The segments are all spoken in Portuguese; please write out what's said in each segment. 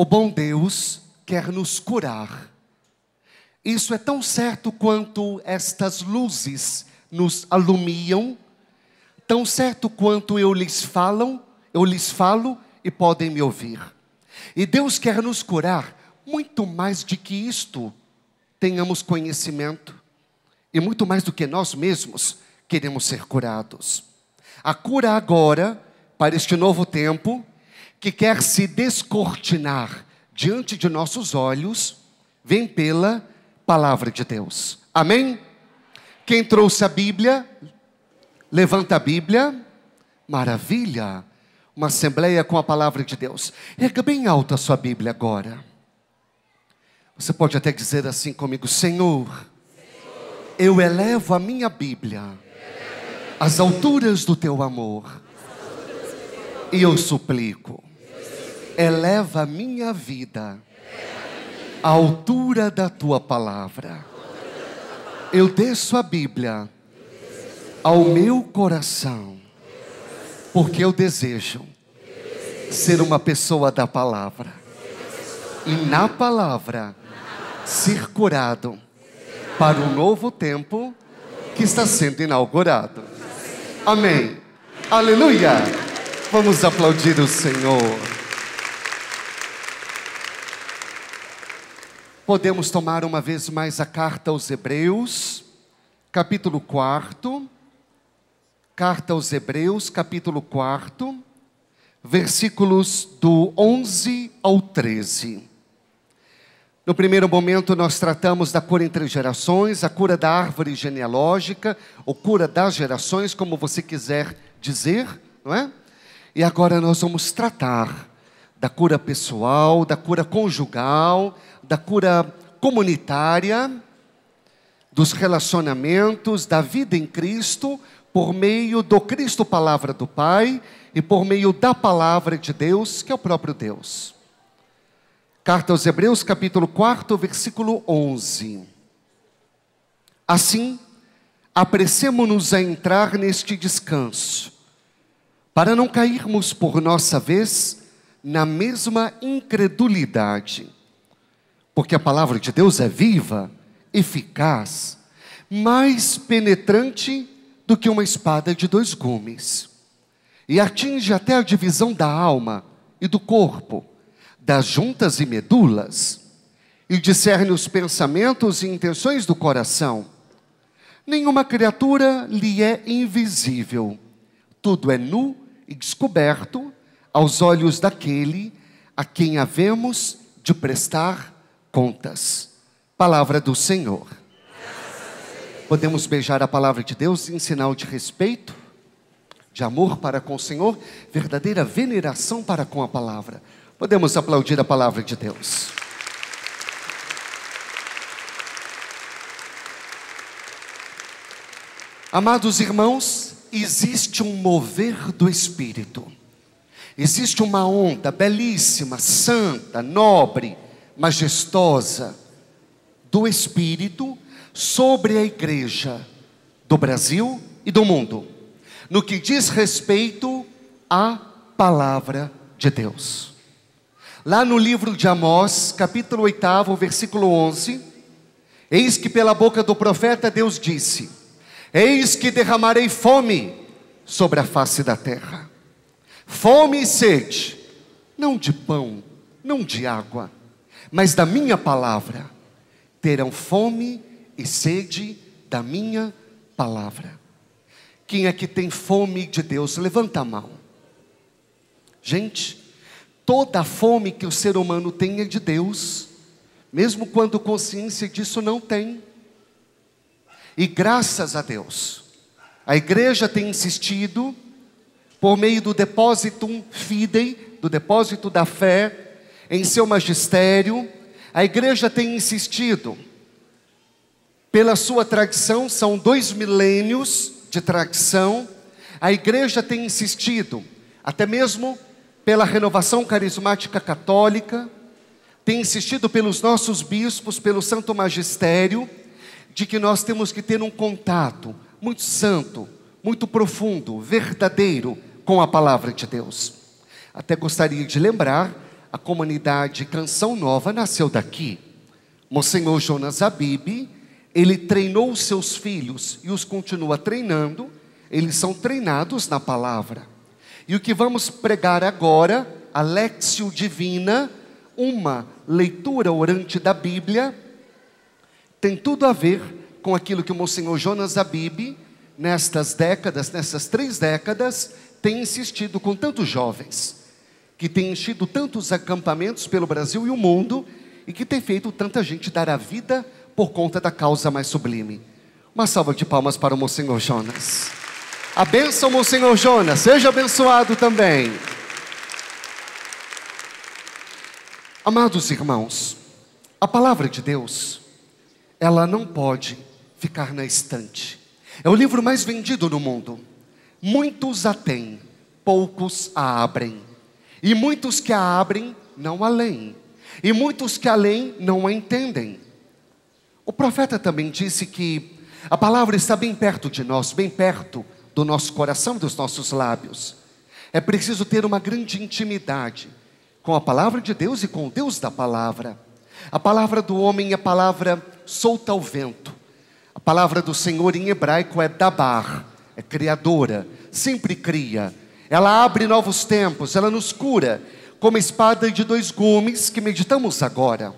O bom Deus quer nos curar. Isso é tão certo quanto estas luzes nos alumiam, tão certo quanto eu lhes falo e podem me ouvir. E Deus quer nos curar muito mais do que isto, tenhamos conhecimento, e muito mais do que nós mesmos queremos ser curados. A cura agora, para este novo tempo, que quer se descortinar diante de nossos olhos, vem pela palavra de Deus. Amém? Quem trouxe a Bíblia, levanta a Bíblia. Maravilha! Uma assembleia com a palavra de Deus. Erga bem alto a sua Bíblia agora. Você pode até dizer assim comigo: Senhor, eu elevo a minha Bíblia às alturas do teu amor. E eu suplico, eleva a minha vida à altura da tua palavra. Eu desço a Bíblia ao meu coração, porque eu desejo ser uma pessoa da palavra. E na palavra ser curado para o novo tempo que está sendo inaugurado. Amém. Aleluia. Vamos aplaudir o Senhor. Podemos tomar uma vez mais a carta aos Hebreus, capítulo 4. Carta aos Hebreus, capítulo 4, versículos do 11 ao 13. No primeiro momento nós tratamos da cura entre gerações, a cura da árvore genealógica, ou cura das gerações, como você quiser dizer, não é? E agora nós vamos tratar da cura pessoal, da cura conjugal, da cura comunitária, dos relacionamentos, da vida em Cristo, por meio do Cristo Palavra do Pai e por meio da Palavra de Deus, que é o próprio Deus. Carta aos Hebreus, capítulo 4, versículo 11. Assim, apressemo-nos a entrar neste descanso, para não cairmos por nossa vez na mesma incredulidade. Porque a Palavra de Deus é viva, eficaz, mais penetrante do que uma espada de 2 gumes, e atinge até a divisão da alma e do corpo, das juntas e medulas, e discerne os pensamentos e intenções do coração. Nenhuma criatura lhe é invisível, tudo é nu e descoberto aos olhos daquele a quem havemos de prestar contas. Palavra do Senhor. Podemos beijar a palavra de Deus em sinal de respeito, de amor para com o Senhor, verdadeira veneração para com a palavra. Podemos aplaudir a palavra de Deus. Amados irmãos, existe um mover do Espírito. Existe uma onda belíssima, santa, nobre, majestosa do Espírito sobre a igreja do Brasil e do mundo, no que diz respeito à palavra de Deus. Lá no livro de Amós, capítulo 8, versículo 11, eis que pela boca do profeta Deus disse: eis que derramarei fome sobre a face da terra, fome e sede, não de pão, não de água, mas da minha palavra. Terão fome e sede da minha palavra. Quem é que tem fome de Deus? Levanta a mão. Gente, toda a fome que o ser humano tem é de Deus, mesmo quando consciência disso não tem. E graças a Deus, a igreja tem insistido, por meio do depositum fidei, do depósito da fé, em seu magistério. A igreja tem insistido, pela sua tradição, são 2 milênios de tradição. A igreja tem insistido, até mesmo pela renovação carismática católica, tem insistido pelos nossos bispos, pelo santo magistério, de que nós temos que ter um contato muito santo, muito profundo, verdadeiro com a palavra de Deus. Até gostaria de lembrar a comunidade Canção Nova nasceu daqui. Monsenhor Jonas Abib, ele treinou os seus filhos e os continua treinando. Eles são treinados na palavra. E o que vamos pregar agora, a Lectio Divina, uma leitura orante da Bíblia, tem tudo a ver com aquilo que o Monsenhor Jonas Abib, nessas 3 décadas, tem insistido com tantos jovens, que tem enchido tantos acampamentos pelo Brasil e o mundo, e que tem feito tanta gente dar a vida por conta da causa mais sublime. Uma salva de palmas para o Monsenhor Jonas. A bênção, Monsenhor Jonas, seja abençoado também. Amados irmãos, a palavra de Deus, ela não pode ficar na estante. É o livro mais vendido no mundo. Muitos a têm, poucos a abrem. E muitos que a abrem não a leem. E muitos que a leem não a entendem. O profeta também disse que a palavra está bem perto de nós, bem perto do nosso coração, dos nossos lábios. É preciso ter uma grande intimidade com a palavra de Deus e com o Deus da palavra. A palavra do homem é palavra solta ao vento. A palavra do Senhor em hebraico é dabar, é criadora, sempre cria. Ela abre novos tempos, ela nos cura, como a espada de 2 gumes que meditamos agora.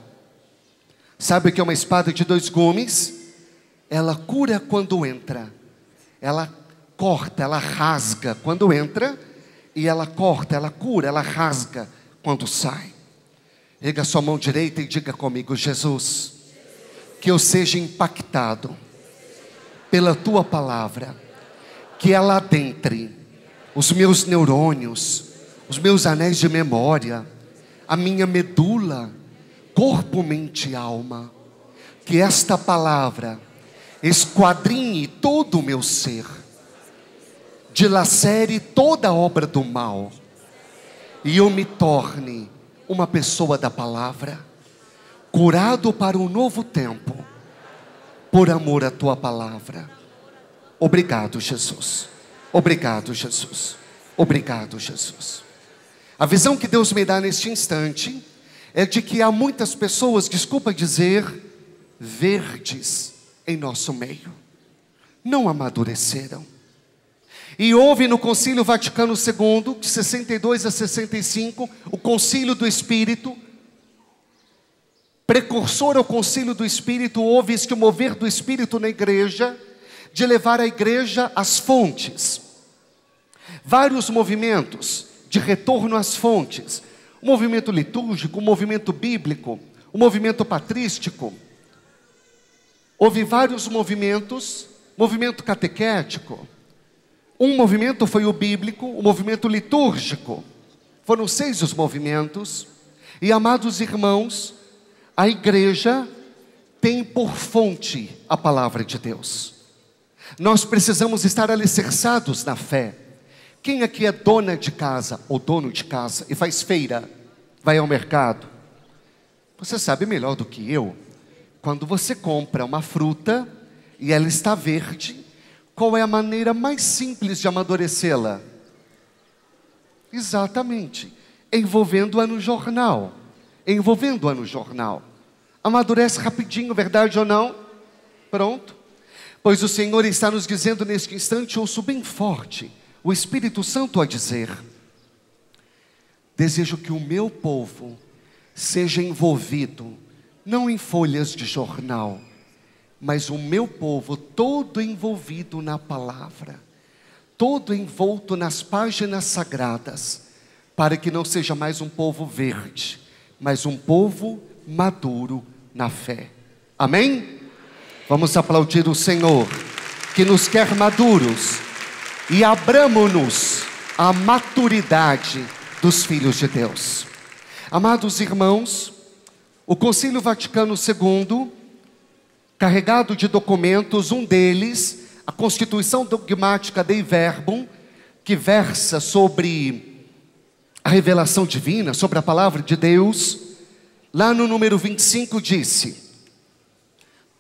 Sabe o que é uma espada de 2 gumes? Ela cura quando entra, ela corta, ela rasga quando entra, e ela corta, ela cura, ela rasga quando sai. Erga sua mão direita e diga comigo: Jesus, que eu seja impactado pela tua palavra, que ela adentre os meus neurônios, os meus anéis de memória, a minha medula, corpo, mente e alma. Que esta palavra esquadrinhe todo o meu ser, dilacere toda a obra do mal, e eu me torne uma pessoa da palavra, curado para um novo tempo, por amor à tua palavra. Obrigado, Jesus. Obrigado, Jesus. Obrigado, Jesus. A visão que Deus me dá neste instante é de que há muitas pessoas, desculpa dizer, verdes em nosso meio. Não amadureceram. E houve no Concílio Vaticano II, de 62 a 65, o Concílio do Espírito. Precursor ao Concílio do Espírito, houve este mover do Espírito na igreja, de levar a igreja às fontes. Vários movimentos de retorno às fontes. O movimento litúrgico, o movimento bíblico, o movimento patrístico. Houve vários movimentos, movimento catequético. Um movimento foi o bíblico, o movimento litúrgico. Foram 6 os movimentos. E, amados irmãos, a igreja tem por fonte a palavra de Deus. Nós precisamos estar alicerçados na fé. Quem aqui é dona de casa ou dono de casa e faz feira, vai ao mercado? Você sabe melhor do que eu, quando você compra uma fruta e ela está verde, qual é a maneira mais simples de amadurecê-la? Exatamente, envolvendo-a no jornal. Envolvendo-a no jornal. Amadurece rapidinho, verdade ou não? Pronto. Pois o Senhor está nos dizendo neste instante, ouço bem forte, o Espírito Santo a dizer: desejo que o meu povo seja envolvido, não em folhas de jornal, mas o meu povo todo envolvido na palavra, todo envolto nas páginas sagradas, para que não seja mais um povo verde, mas um povo maduro na fé. Amém? Vamos aplaudir o Senhor, que nos quer maduros, e abramo-nos à maturidade dos filhos de Deus. Amados irmãos, o Concílio Vaticano II, carregado de documentos, um deles, a Constituição Dogmática Dei Verbum, que versa sobre a revelação divina, sobre a palavra de Deus, lá no número 25 disse: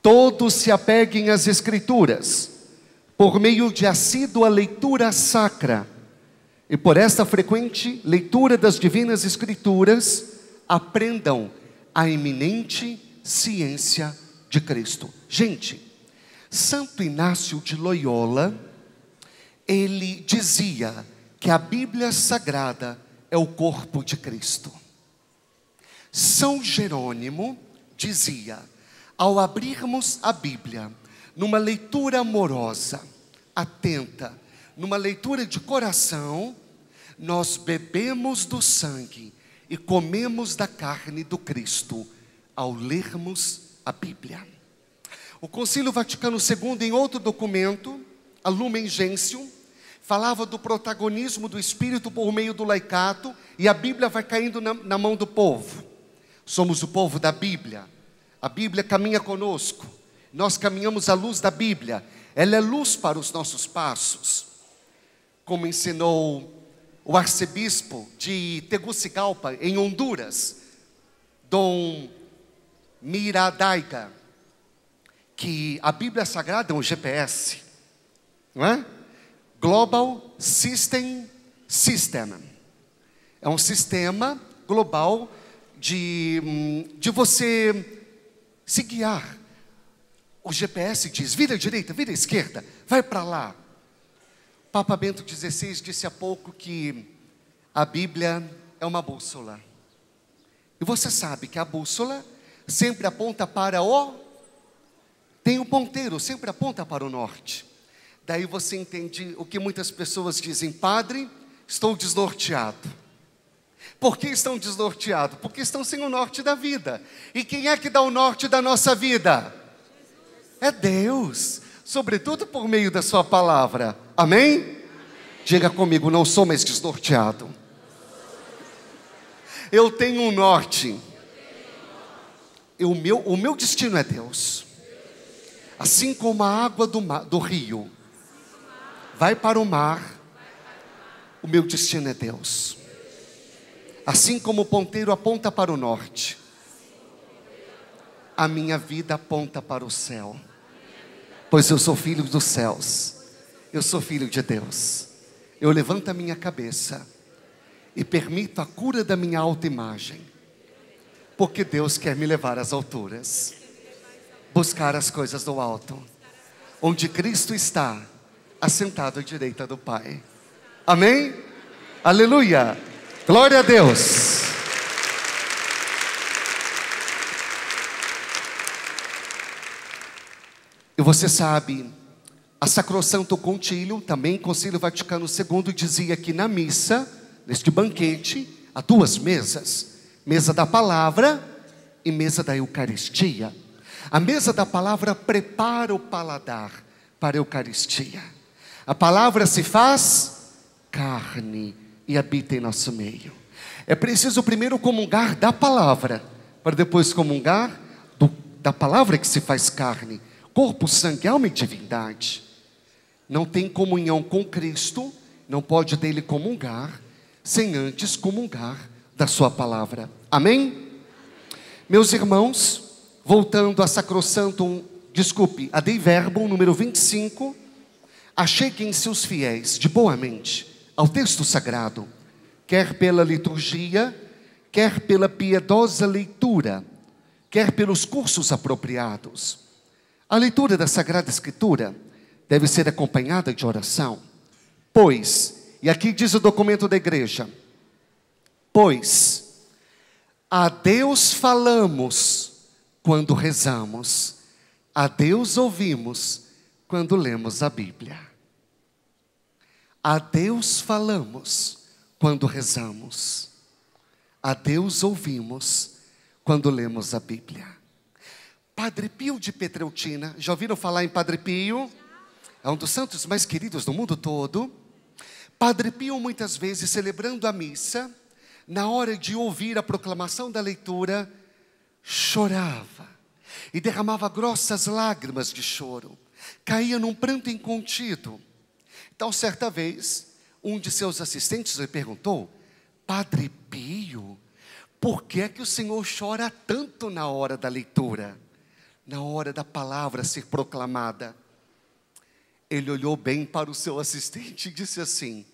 todos se apeguem às Escrituras, por meio de assídua leitura sacra, e por esta frequente leitura das divinas Escrituras, aprendam a eminente ciência de Cristo. Gente, Santo Inácio de Loyola, ele dizia que a Bíblia Sagrada é o corpo de Cristo. São Jerônimo dizia: ao abrirmos a Bíblia, numa leitura amorosa, atenta, numa leitura de coração, nós bebemos do sangue e comemos da carne do Cristo, ao lermos a Bíblia. O Concílio Vaticano II, em outro documento, a Lumen Gentium, falava do protagonismo do Espírito por meio do laicato, e a Bíblia vai caindo na mão do povo. Somos o povo da Bíblia, a Bíblia caminha conosco, nós caminhamos à luz da Bíblia, ela é luz para os nossos passos. Como ensinou o arcebispo de Tegucigalpa, em Honduras, Dom Miradaiga, que a Bíblia Sagrada é um GPS, não é? Global System. É um sistema global de você se guiar. O GPS diz: vira à direita, vira à esquerda, vai para lá. Papa Bento XVI disse há pouco que a Bíblia é uma bússola. E você sabe que a bússola sempre aponta para tem um ponteiro, sempre aponta para o norte. Daí você entende o que muitas pessoas dizem: padre, estou desnorteado. Por que estão desnorteados? Porque estão sem o norte da vida. E quem é que dá o norte da nossa vida? É Deus, sobretudo por meio da sua palavra. Amém? Amém. Diga comigo: não sou mais desnorteado. Eu tenho um norte. O meu destino é Deus. Assim como a água do rio vai para o mar, o meu destino é Deus. Assim como o ponteiro aponta para o norte, a minha vida aponta para o céu. Pois eu sou filho dos céus, eu sou filho de Deus. Eu levanto a minha cabeça e permito a cura da minha autoimagem, porque Deus quer me levar às alturas, buscar as coisas do alto, onde Cristo está, assentado à direita do Pai. Amém? Aleluia! Glória a Deus! E você sabe, a Sacrosanto Concílio, também Concílio Vaticano II, dizia que na missa, neste banquete, há duas mesas: mesa da palavra e mesa da Eucaristia. A mesa da palavra prepara o paladar para a Eucaristia. A palavra se faz carne e habita em nosso meio. É preciso primeiro comungar da palavra, para depois comungar da palavra que se faz carne. Corpo, sangue, alma e divindade. Não tem comunhão com Cristo, não pode dele comungar, sem antes comungar da sua palavra. Amém? Meus irmãos, voltando a Sacrosanto, a Dei Verbum, número 25, acheguem-se os fiéis de boa mente ao texto sagrado, quer pela liturgia, quer pela piedosa leitura, quer pelos cursos apropriados. A leitura da Sagrada Escritura deve ser acompanhada de oração, pois, e aqui diz o documento da igreja, pois a Deus falamos quando rezamos, a Deus ouvimos quando lemos a Bíblia. A Deus falamos quando rezamos, a Deus ouvimos quando lemos a Bíblia. Padre Pio de Pietrelcina, já ouviram falar em Padre Pio? É um dos santos mais queridos do mundo todo. Padre Pio, muitas vezes, celebrando a missa, na hora de ouvir a proclamação da leitura, chorava e derramava grossas lágrimas de choro, caía num pranto incontido. Então, certa vez, um de seus assistentes lhe perguntou: Padre Pio, por que é que o senhor chora tanto na hora da leitura? Na hora da palavra ser proclamada? Ele olhou bem para o seu assistente e disse assim: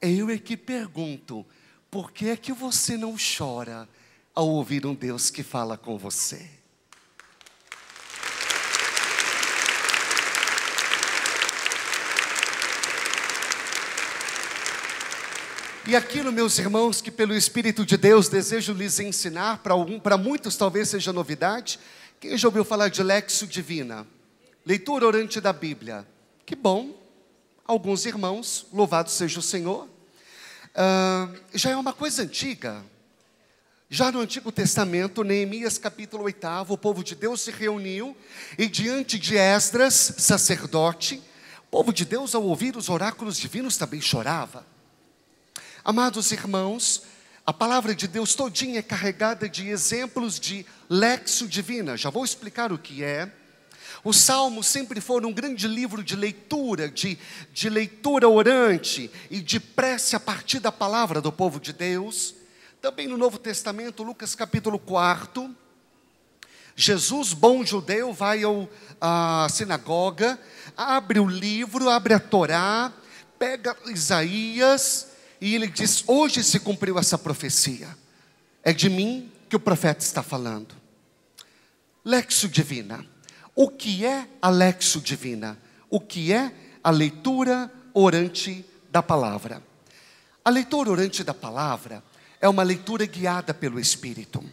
eu é que pergunto, por que é que você não chora ao ouvir um Deus que fala com você. E aquilo, meus irmãos, que pelo Espírito de Deus desejo lhes ensinar, para muitos talvez seja novidade. Quem já ouviu falar de Lexio Divina? Leitura orante da Bíblia. Que bom, alguns irmãos, louvado seja o Senhor. Já é uma coisa antiga. Já no Antigo Testamento, Neemias capítulo 8, o povo de Deus se reuniu e diante de Esdras, sacerdote, o povo de Deus ao ouvir os oráculos divinos também chorava. Amados irmãos, a palavra de Deus todinha é carregada de exemplos de Lexio Divina. Já vou explicar o que é. Os salmos sempre foram um grande livro de leitura, de leitura orante e de prece a partir da palavra do povo de Deus. Também no Novo Testamento, Lucas capítulo 4, Jesus, bom judeu, vai à sinagoga, abre o livro, abre a Torá, pega Isaías e ele diz: hoje se cumpriu essa profecia. É de mim que o profeta está falando. Lexio Divina. O que é a Lexio Divina? O que é a leitura orante da palavra? A leitura orante da palavra é uma leitura guiada pelo Espírito.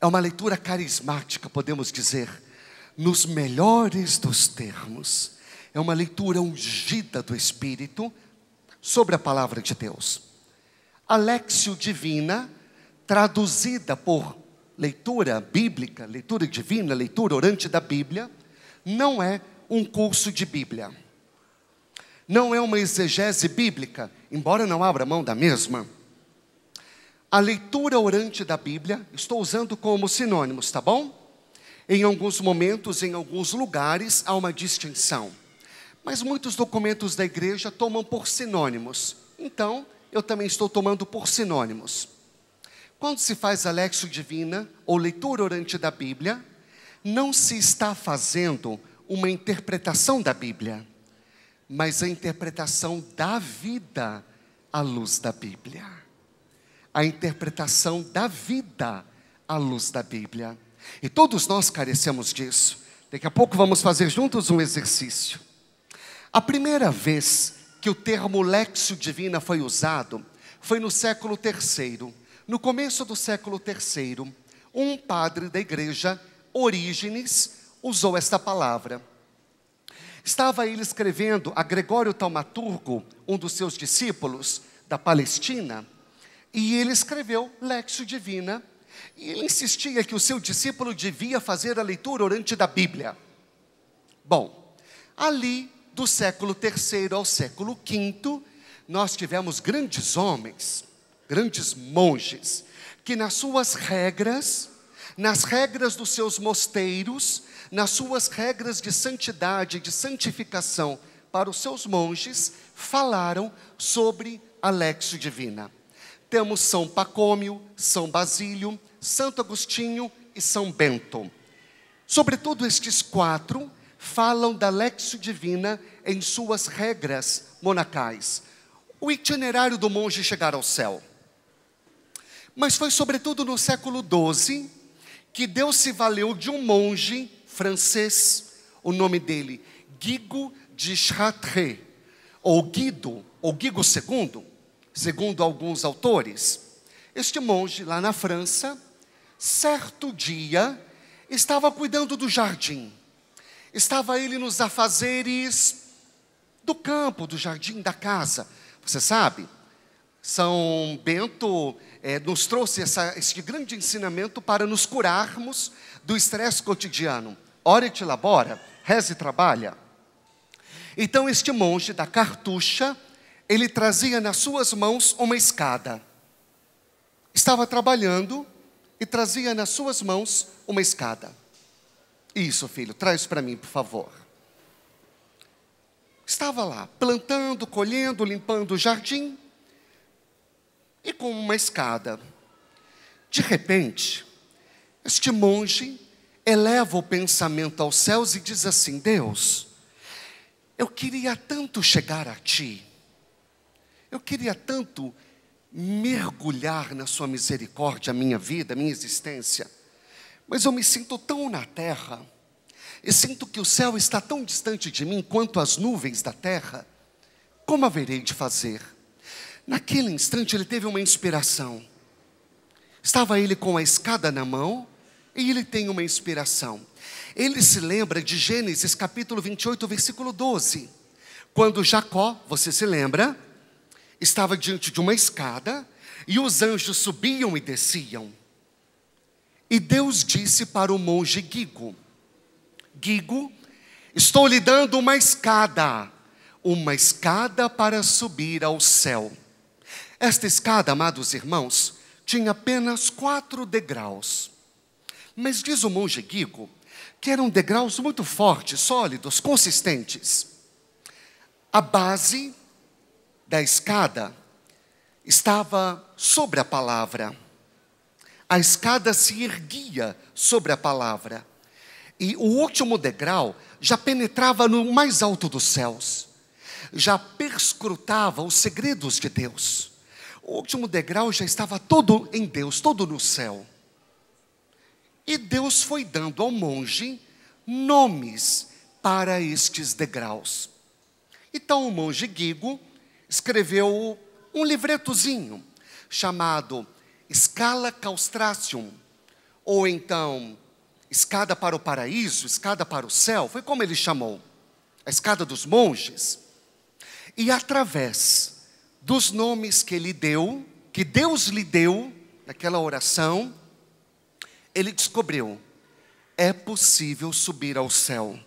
É uma leitura carismática, podemos dizer, nos melhores dos termos. É uma leitura ungida do Espírito sobre a palavra de Deus. A Lexio Divina, traduzida por leitura bíblica, leitura divina, leitura orante da Bíblia, não é um curso de Bíblia. Não é uma exegese bíblica, embora não abra mão da mesma. A leitura orante da Bíblia, estou usando como sinônimos, tá bom? Em alguns momentos, em alguns lugares, há uma distinção. Mas muitos documentos da igreja tomam por sinônimos. Então, eu também estou tomando por sinônimos. Quando se faz a Lexio Divina, ou leitura orante da Bíblia, não se está fazendo uma interpretação da Bíblia, mas a interpretação da vida à luz da Bíblia. A interpretação da vida à luz da Bíblia. E todos nós carecemos disso. Daqui a pouco vamos fazer juntos um exercício. A primeira vez que o termo Lexio Divina foi usado foi no século III. No começo do século III, um padre da igreja, Orígenes, usou esta palavra. Estava ele escrevendo a Gregório Taumaturgo, um dos seus discípulos da Palestina, e ele escreveu Lexio Divina, e ele insistia que o seu discípulo devia fazer a leitura orante da Bíblia. Bom, ali do século III ao século V, nós tivemos grandes homens, grandes monges, que nas suas regras, nas regras dos seus mosteiros, nas suas regras de santidade, de santificação para os seus monges, falaram sobre a Lexio Divina. Temos São Pacômio, São Basílio, Santo Agostinho e São Bento. Sobretudo estes quatro falam da Lexio Divina em suas regras monacais. O itinerário do monge chegar ao céu. Mas foi sobretudo no século XII que Deus se valeu de um monge francês, o nome dele, Guigo de Chartres, ou Guido II, segundo alguns autores. Este monge, lá na França, certo dia, estava cuidando do jardim. Estava ele nos afazeres do campo, do jardim, da casa. Você sabe, São Bento nos trouxe este grande ensinamento para nos curarmos do estresse cotidiano. Ora et labora, reza e trabalha. Então este monge da Cartucha, ele trazia nas suas mãos uma escada. Estava trabalhando e trazia nas suas mãos uma escada. Isso, filho, traz para mim, por favor. Estava lá, plantando, colhendo, limpando o jardim, e com uma escada. De repente, este monge eleva o pensamento aos céus e diz assim: Deus, eu queria tanto chegar a Ti, eu queria tanto mergulhar na sua misericórdia, a minha vida, a minha existência. Mas eu me sinto tão na terra, e sinto que o céu está tão distante de mim quanto as nuvens da terra. Como haverei de fazer? Naquele instante ele teve uma inspiração. Estava ele com a escada na mão, e ele tem uma inspiração. Ele se lembra de Gênesis capítulo 28, versículo 12. Quando Jacó, você se lembra, estava diante de uma escada, e os anjos subiam e desciam. E Deus disse para o monge Gigo: Gigo, estou lhe dando uma escada para subir ao céu. Esta escada, amados irmãos, tinha apenas 4 degraus. Mas diz o monge Gigo que eram degraus muito fortes, sólidos, consistentes. A base da escada estava sobre a palavra. A escada se erguia sobre a palavra. E o último degrau já penetrava no mais alto dos céus. Já perscrutava os segredos de Deus. O último degrau já estava todo em Deus, todo no céu. E Deus foi dando ao monge nomes para estes degraus. Então o monge Gigo escreveu um livretozinho chamado Scala Castrationum, ou então escada para o paraíso, escada para o céu, foi como ele chamou, a escada dos monges. E através dos nomes que ele deu, que Deus lhe deu naquela oração, ele descobriu: é possível subir ao céu.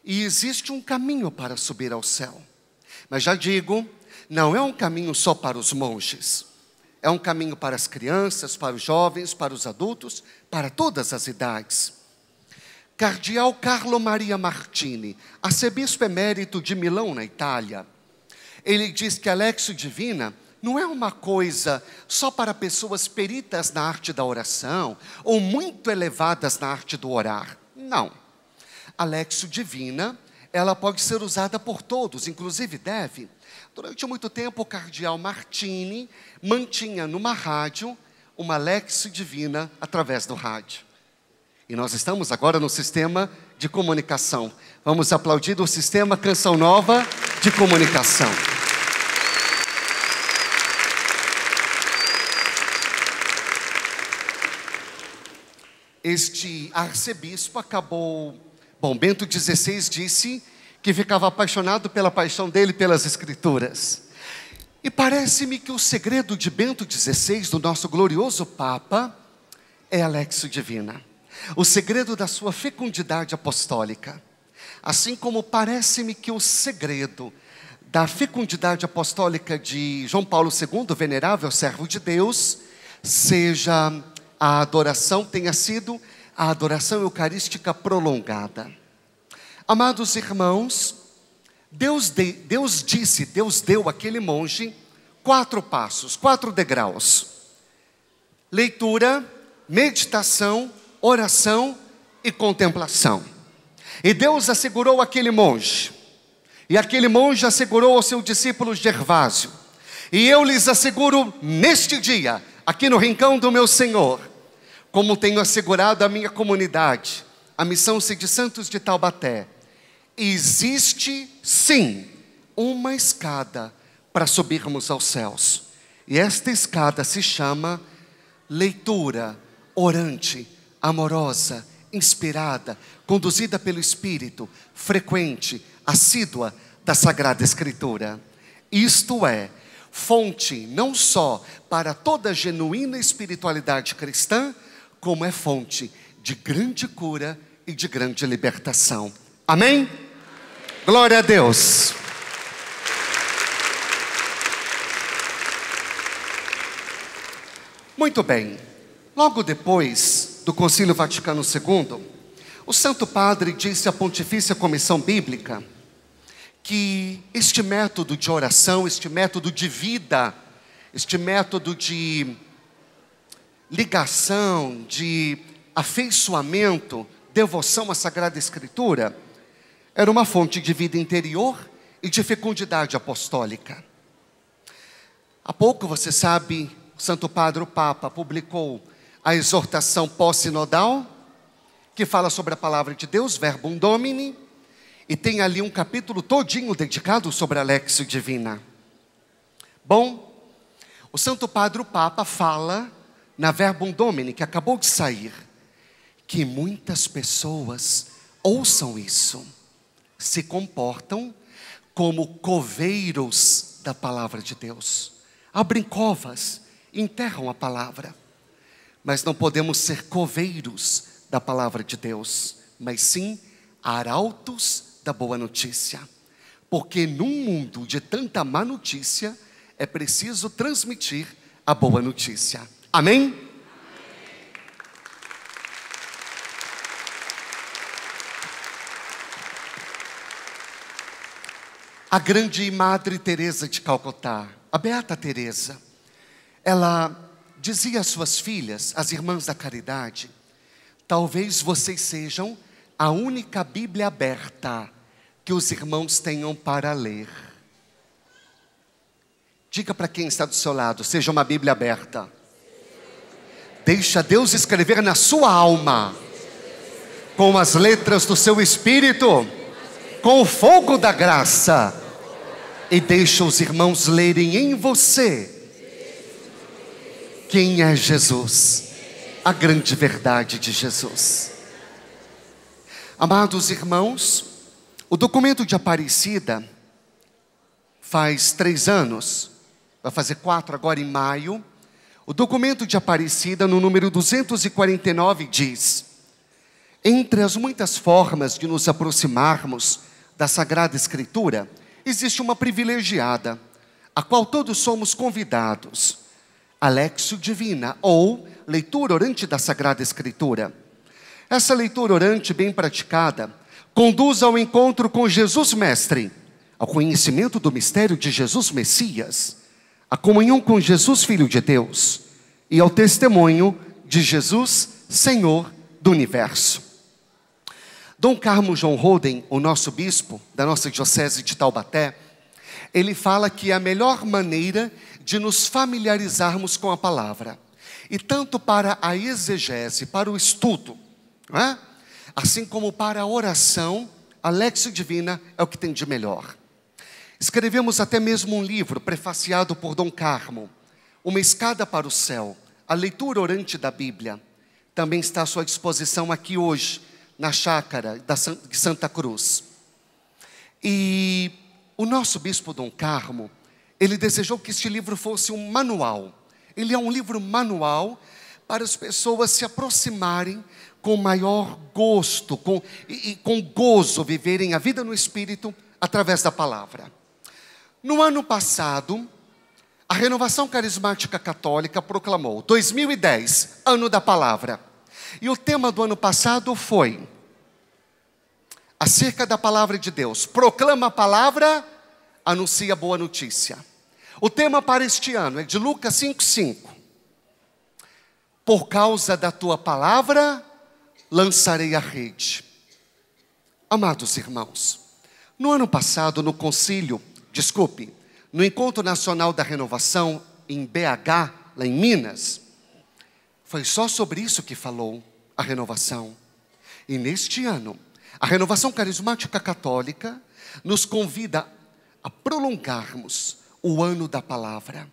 E existe um caminho para subir ao céu. Mas já digo, não é um caminho só para os monges. É um caminho para as crianças, para os jovens, para os adultos, para todas as idades. Cardeal Carlo Maria Martini, arcebispo emérito de Milão, na Itália, ele diz que a Lexio Divina não é uma coisa só para pessoas peritas na arte da oração, ou muito elevadas na arte do orar. Não. A Lexio Divina, ela pode ser usada por todos, inclusive deve. Durante muito tempo, o cardeal Martini mantinha numa rádio uma Lexio Divina através do rádio. E nós estamos agora no sistema de comunicação. Vamos aplaudir o sistema Canção Nova de comunicação. Este arcebispo acabou... Bom, Bento XVI disse que ficava apaixonado pela paixão dele pelas Escrituras. E parece-me que o segredo de Bento XVI, do nosso glorioso Papa, é a Lexio Divina. O segredo da sua fecundidade apostólica. Assim como parece-me que o segredo da fecundidade apostólica de João Paulo II, venerável servo de Deus, seja a adoração, tenha sido a adoração eucarística prolongada. Amados irmãos, Deus deu àquele monge 4 passos, 4 degraus: leitura, meditação, oração e contemplação. E Deus assegurou àquele monge, e aquele monge assegurou ao seu discípulo Gervásio, e eu lhes asseguro neste dia, aqui no rincão do meu Senhor, como tenho assegurado à minha comunidade, a Missão Sede Santos de Taubaté, existe sim uma escada para subirmos aos céus. E esta escada se chama leitura orante, amorosa, inspirada, conduzida pelo Espírito, frequente, assídua da Sagrada Escritura. Isto é fonte não só para toda a genuína espiritualidade cristã, como é fonte de grande cura e de grande libertação. Amém? Glória a Deus. Muito bem. Logo depois do Concílio Vaticano II, o Santo Padre disse à Pontifícia Comissão Bíblica que este método de oração, este método de vida, este método de ligação, de afeiçoamento, devoção à Sagrada Escritura, era uma fonte de vida interior e de fecundidade apostólica. Há pouco, você sabe, o Santo Padre, o Papa, publicou a exortação pós-sinodal, que fala sobre a palavra de Deus, Verbum Domini, e tem ali um capítulo todinho dedicado sobre a Lexio Divina. Bom, o Santo Padre, o Papa, fala na Verbum Domini, que acabou de sair, que muitas pessoas, ouçam isso, se comportam como coveiros da palavra de Deus. Abrem covas, enterram a palavra. Mas não podemos ser coveiros da palavra de Deus, mas sim arautos da boa notícia. Porque num mundo de tanta má notícia, é preciso transmitir a boa notícia. Amém? A grande Madre Teresa de Calcutá, a Beata Teresa, ela dizia às suas filhas, as irmãs da caridade: talvez vocês sejam a única Bíblia aberta que os irmãos tenham para ler. Diga para quem está do seu lado: seja uma Bíblia aberta. Deixa Deus escrever na sua alma, com as letras do seu espírito, com o fogo da graça, e deixa os irmãos lerem em você quem é Jesus, a grande verdade de Jesus. Amados irmãos, o documento de Aparecida faz 3 anos, vai fazer 4 agora em maio. O documento de Aparecida, no número 249, diz: entre as muitas formas de nos aproximarmos da Sagrada Escritura, existe uma privilegiada, a qual todos somos convidados: a Lexio Divina, ou leitura orante da Sagrada Escritura. Essa leitura orante bem praticada conduz ao encontro com Jesus Mestre, ao conhecimento do mistério de Jesus Messias, à comunhão com Jesus Filho de Deus e ao testemunho de Jesus Senhor do Universo. Dom Carmo João Roden, o nosso bispo da nossa diocese de Taubaté, ele fala que é a melhor maneira de nos familiarizarmos com a palavra, e tanto para a exegese, para o estudo, não é? Assim como para a oração, a Lexio Divina é o que tem de melhor. Escrevemos até mesmo um livro prefaciado por Dom Carmo, Uma Escada para o Céu, a leitura orante da Bíblia. Também está à sua disposição aqui hoje, na chácara de Santa Cruz. E o nosso bispo Dom Carmo, ele desejou que este livro fosse um manual. Ele é um livro manual para as pessoas se aproximarem com maior gosto, com gozo, viverem a vida no Espírito através da palavra. No ano passado, a Renovação Carismática Católica proclamou 2010, ano da palavra. E o tema do ano passado foi acerca da palavra de Deus: proclama a palavra, anuncia a boa notícia. O tema para este ano é de Lucas 5:5. Por causa da tua palavra, lançarei a rede. Amados irmãos, no ano passado, no Encontro Nacional da Renovação, em BH, lá em Minas, foi só sobre isso que falou a renovação. E neste ano, a Renovação Carismática Católica nos convida a prolongarmos o ano da palavra.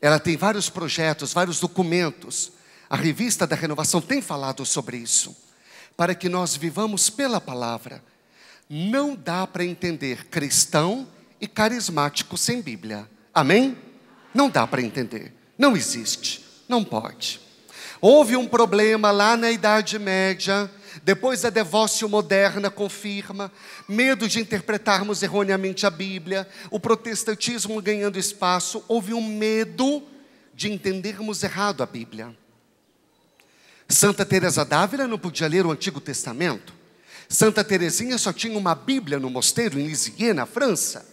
Ela tem vários projetos, vários documentos. A revista da Renovação tem falado sobre isso, para que nós vivamos pela palavra. Não dá para entender cristão e carismático sem Bíblia. Amém? Não dá para entender. Não existe. Não pode. Houve um problema lá na Idade Média, depois a devócio moderna confirma, medo de interpretarmos erroneamente a Bíblia, o protestantismo ganhando espaço, houve um medo de entendermos errado a Bíblia. Santa Teresa d'Ávila não podia ler o Antigo Testamento. Santa Teresinha só tinha uma Bíblia no mosteiro em Lisieux, na França.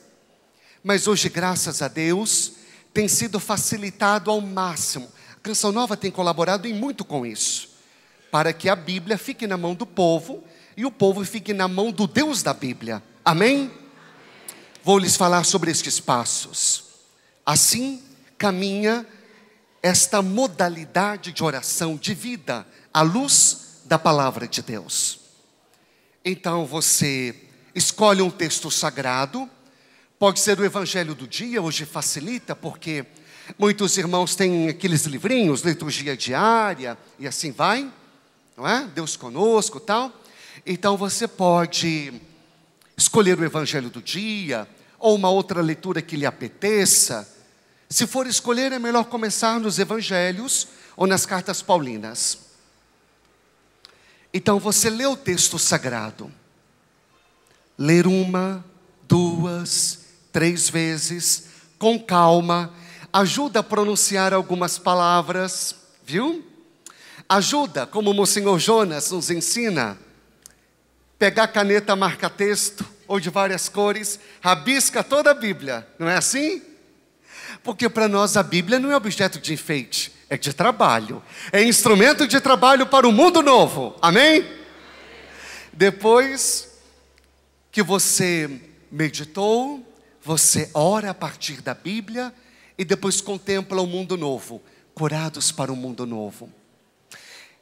Mas hoje, graças a Deus, tem sido facilitado ao máximo. A Canção Nova tem colaborado em muito com isso, para que a Bíblia fique na mão do povo e o povo fique na mão do Deus da Bíblia. Amém? Vou lhes falar sobre estes passos. Assim caminha esta modalidade de oração de vida, à luz da palavra de Deus. Então você escolhe um texto sagrado, pode ser o Evangelho do dia, hoje facilita, porque muitos irmãos têm aqueles livrinhos, liturgia diária, e assim vai, não é? Deus conosco e tal. Então você pode escolher o Evangelho do dia, ou uma outra leitura que lhe apeteça. Se for escolher, é melhor começar nos Evangelhos ou nas cartas paulinas. Então você lê o texto sagrado. Ler 1, 2, 3 vezes, com calma, ajuda a pronunciar algumas palavras, viu? Ajuda, como o Monsenhor Jonas nos ensina, pegar caneta marca-texto, ou de várias cores, rabisca toda a Bíblia, não é assim? Porque para nós a Bíblia não é objeto de enfeite, é de trabalho, é instrumento de trabalho para o mundo novo, amém? Depois que você meditou, você ora a partir da Bíblia e depois contempla o mundo novo, curados para o mundo novo.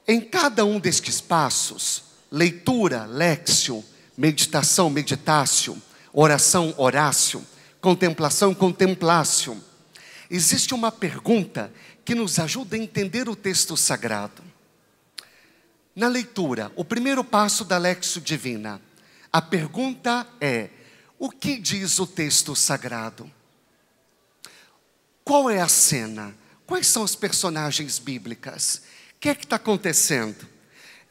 Em cada um destes passos, leitura, léxio, meditação, meditácio, oração, orácio, contemplação, contemplácio, existe uma pergunta que nos ajuda a entender o texto sagrado. Na leitura, o primeiro passo da Léxio Divina, a pergunta é: o que diz o texto sagrado? Qual é a cena? Quais são as personagens bíblicas? O que é que está acontecendo?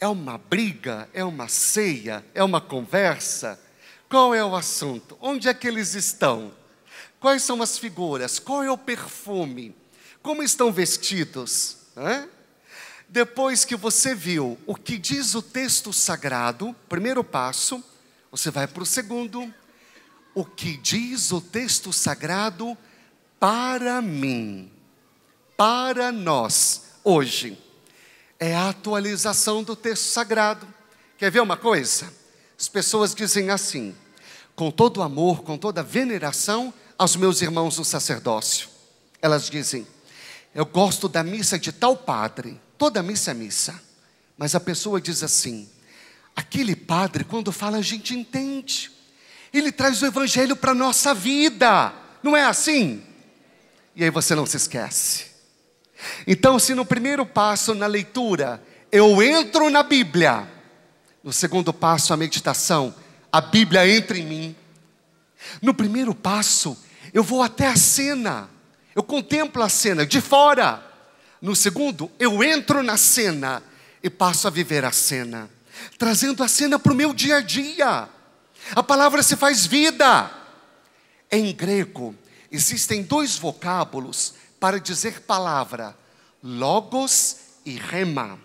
É uma briga? É uma ceia? É uma conversa? Qual é o assunto? Onde é que eles estão? Quais são as figuras? Qual é o perfume? Como estão vestidos? Depois que você viu o que diz o texto sagrado, primeiro passo, você vai para o segundo. O que diz o texto sagrado para mim, para nós, hoje? É a atualização do texto sagrado. Quer ver uma coisa? As pessoas dizem assim: com todo amor, com toda veneração aos meus irmãos no sacerdócio. Elas dizem: eu gosto da missa de tal padre. Toda missa é missa. Mas a pessoa diz assim: aquele padre, quando fala, a gente entende. Ele traz o evangelho para a nossa vida. Não é assim? E aí você não se esquece. Então, se no primeiro passo, na leitura, eu entro na Bíblia, no segundo passo, a meditação, a Bíblia entra em mim. No primeiro passo, eu vou até a cena, eu contemplo a cena de fora. No segundo, eu entro na cena e passo a viver a cena, trazendo a cena para o meu dia a dia. A palavra se faz vida. Em grego, existem 2 vocábulos para dizer palavra: logos e rema.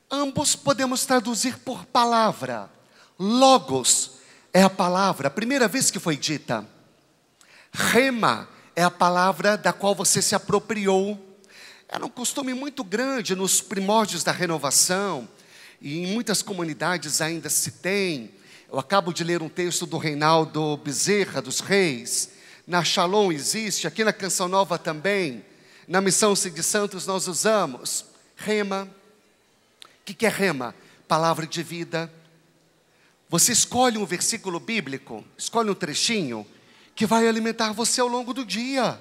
Ambos podemos traduzir por palavra. Logos é a palavra, a primeira vez que foi dita. Rema é a palavra da qual você se apropriou. Era um costume muito grande nos primórdios da renovação, e em muitas comunidades ainda se tem. Eu acabo de ler um texto do Reinaldo Bezerra, dos Reis. Na Shalom existe, aqui na Canção Nova também. Na Missão de Santos nós usamos rema. O que é rema? Palavra de vida. Você escolhe um versículo bíblico, escolhe um trechinho, que vai alimentar você ao longo do dia.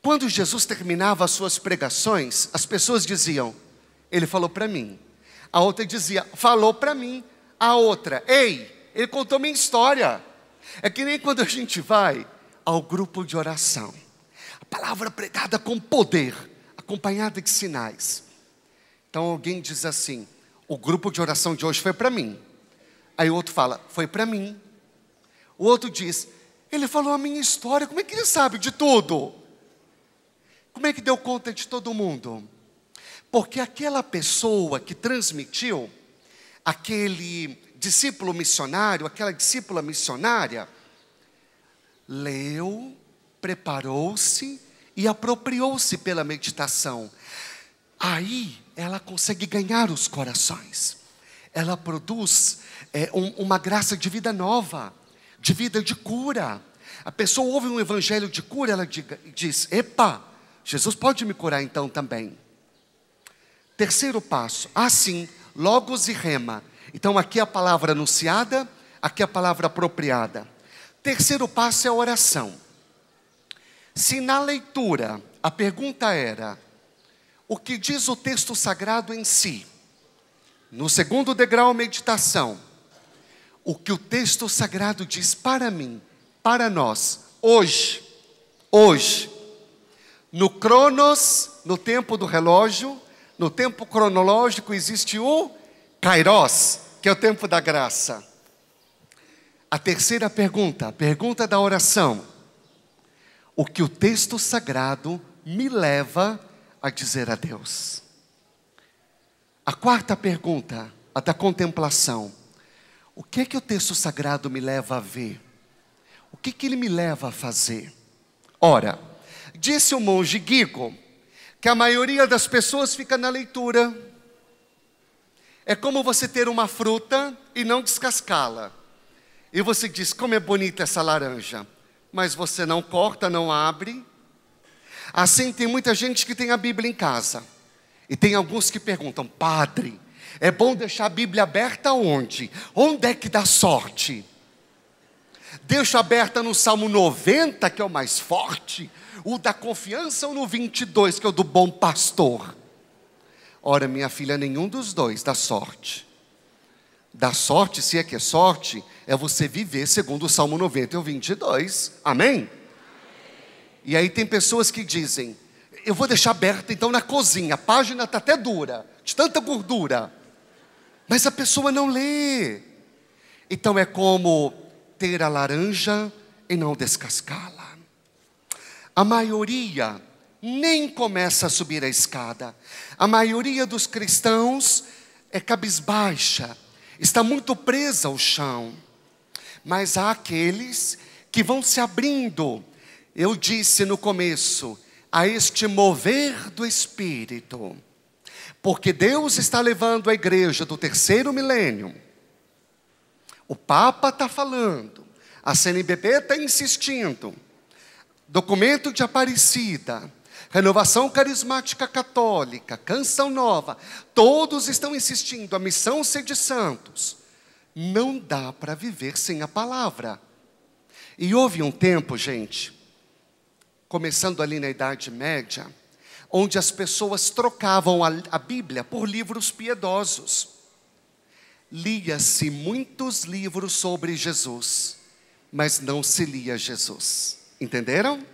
Quando Jesus terminava as suas pregações, as pessoas diziam: ele falou para mim. A outra dizia: falou para mim. A outra: ei, ele contou minha história. É que nem quando a gente vai ao grupo de oração. A palavra pregada com poder, acompanhada de sinais. Então alguém diz assim: o grupo de oração de hoje foi para mim. Aí o outro fala: foi para mim. O outro diz: ele falou a minha história. Como é que ele sabe de tudo? Como é que deu conta de todo mundo? Porque aquela pessoa que transmitiu, aquele discípulo missionário, aquela discípula missionária, leu, preparou-se e apropriou-se pela meditação. Aí ela consegue ganhar os corações. Ela produz uma graça de vida nova, de vida de cura. A pessoa ouve um evangelho de cura, ela diz: epa, Jesus pode me curar então também. Terceiro passo, assim, logos e rema. Então aqui a palavra anunciada, aqui a palavra apropriada. Terceiro passo é a oração. Se na leitura a pergunta era: o que diz o texto sagrado em si? No segundo degrau, meditação. O que o texto sagrado diz para mim, para nós, hoje. No cronos, no tempo do relógio, no tempo cronológico existe o kairos, que é o tempo da graça. A terceira pergunta, a pergunta da oração. O que o texto sagrado me leva a dizer a Deus. A quarta pergunta, a da contemplação. O que é que o texto sagrado me leva a ver? O que que ele me leva a fazer? Ora, disse o monge Guigo que a maioria das pessoas fica na leitura. É como você ter uma fruta e não descascá-la. E você diz: como é bonita essa laranja. Mas você não corta, não abre. Assim tem muita gente que tem a Bíblia em casa. E tem alguns que perguntam: padre, é bom deixar a Bíblia aberta onde? Onde é que dá sorte? Deixo aberta no Salmo 90, que é o mais forte, o da confiança, ou no 22, que é o do bom pastor? Ora, minha filha, nenhum dos dois dá sorte. Dá sorte, se é que é sorte, é você viver segundo o Salmo 90 e o 22. Amém? E aí tem pessoas que dizem: eu vou deixar aberta então na cozinha, a página está até dura, de tanta gordura. Mas a pessoa não lê. Então é como ter a laranja e não descascá-la. A maioria nem começa a subir a escada. A maioria dos cristãos é cabisbaixa, está muito presa ao chão. Mas há aqueles que vão se abrindo. Eu disse no começo, a este mover do Espírito. Porque Deus está levando a igreja do terceiro milênio. O Papa está falando, a CNBB está insistindo. Documento de Aparecida, Renovação Carismática Católica, Canção Nova, todos estão insistindo, a missão Sede Santos. Não dá para viver sem a palavra. E houve um tempo, gente, começando ali na Idade Média, onde as pessoas trocavam a Bíblia por livros piedosos. Lia-se muitos livros sobre Jesus, mas não se lia Jesus. Entenderam?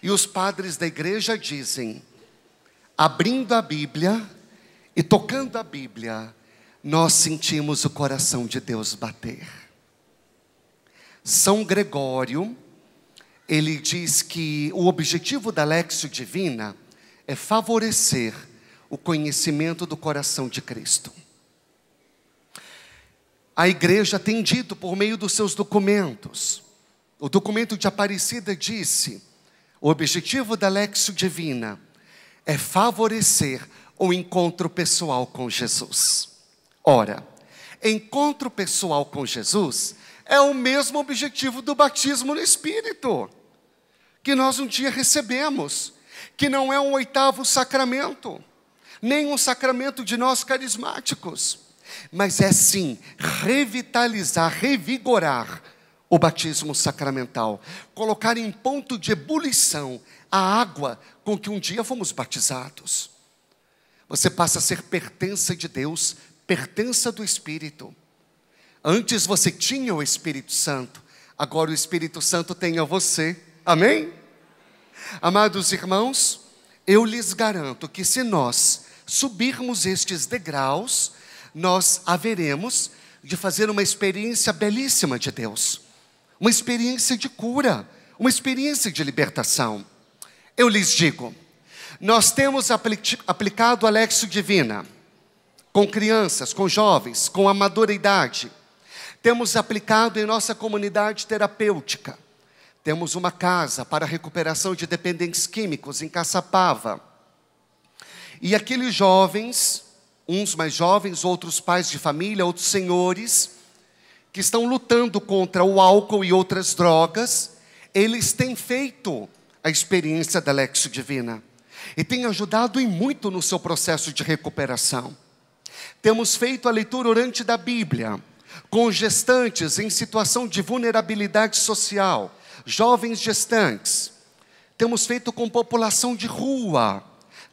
E os padres da igreja dizem: abrindo a Bíblia e tocando a Bíblia, nós sentimos o coração de Deus bater. São Gregório, ele diz que o objetivo da Léxio Divina é favorecer o conhecimento do coração de Cristo. A igreja tem dito por meio dos seus documentos. O documento de Aparecida disse: o objetivo da Léxio Divina é favorecer o encontro pessoal com Jesus. Ora, encontro pessoal com Jesus é o mesmo objetivo do batismo no Espírito, que nós um dia recebemos, que não é um oitavo sacramento, nem um sacramento de nós carismáticos, mas é sim revitalizar, revigorar o batismo sacramental, colocar em ponto de ebulição a água com que um dia fomos batizados. Você passa a ser pertença de Deus, pertença do Espírito. Antes você tinha o Espírito Santo, agora o Espírito Santo tem a você. Amém? Amados irmãos, eu lhes garanto que se nós subirmos estes degraus, nós haveremos de fazer uma experiência belíssima de Deus. Uma experiência de cura, uma experiência de libertação. Eu lhes digo, nós temos aplicado a Léxio Divina com crianças, com jovens, com a maioridade. Temos aplicado em nossa comunidade terapêutica. Temos uma casa para recuperação de dependentes químicos em Caçapava. E aqueles jovens, uns mais jovens, outros pais de família, outros senhores, que estão lutando contra o álcool e outras drogas, eles têm feito a experiência da Lectio Divina e têm ajudado em muito no seu processo de recuperação. Temos feito a leitura orante da Bíblia com gestantes em situação de vulnerabilidade social, jovens gestantes. Temos feito com população de rua,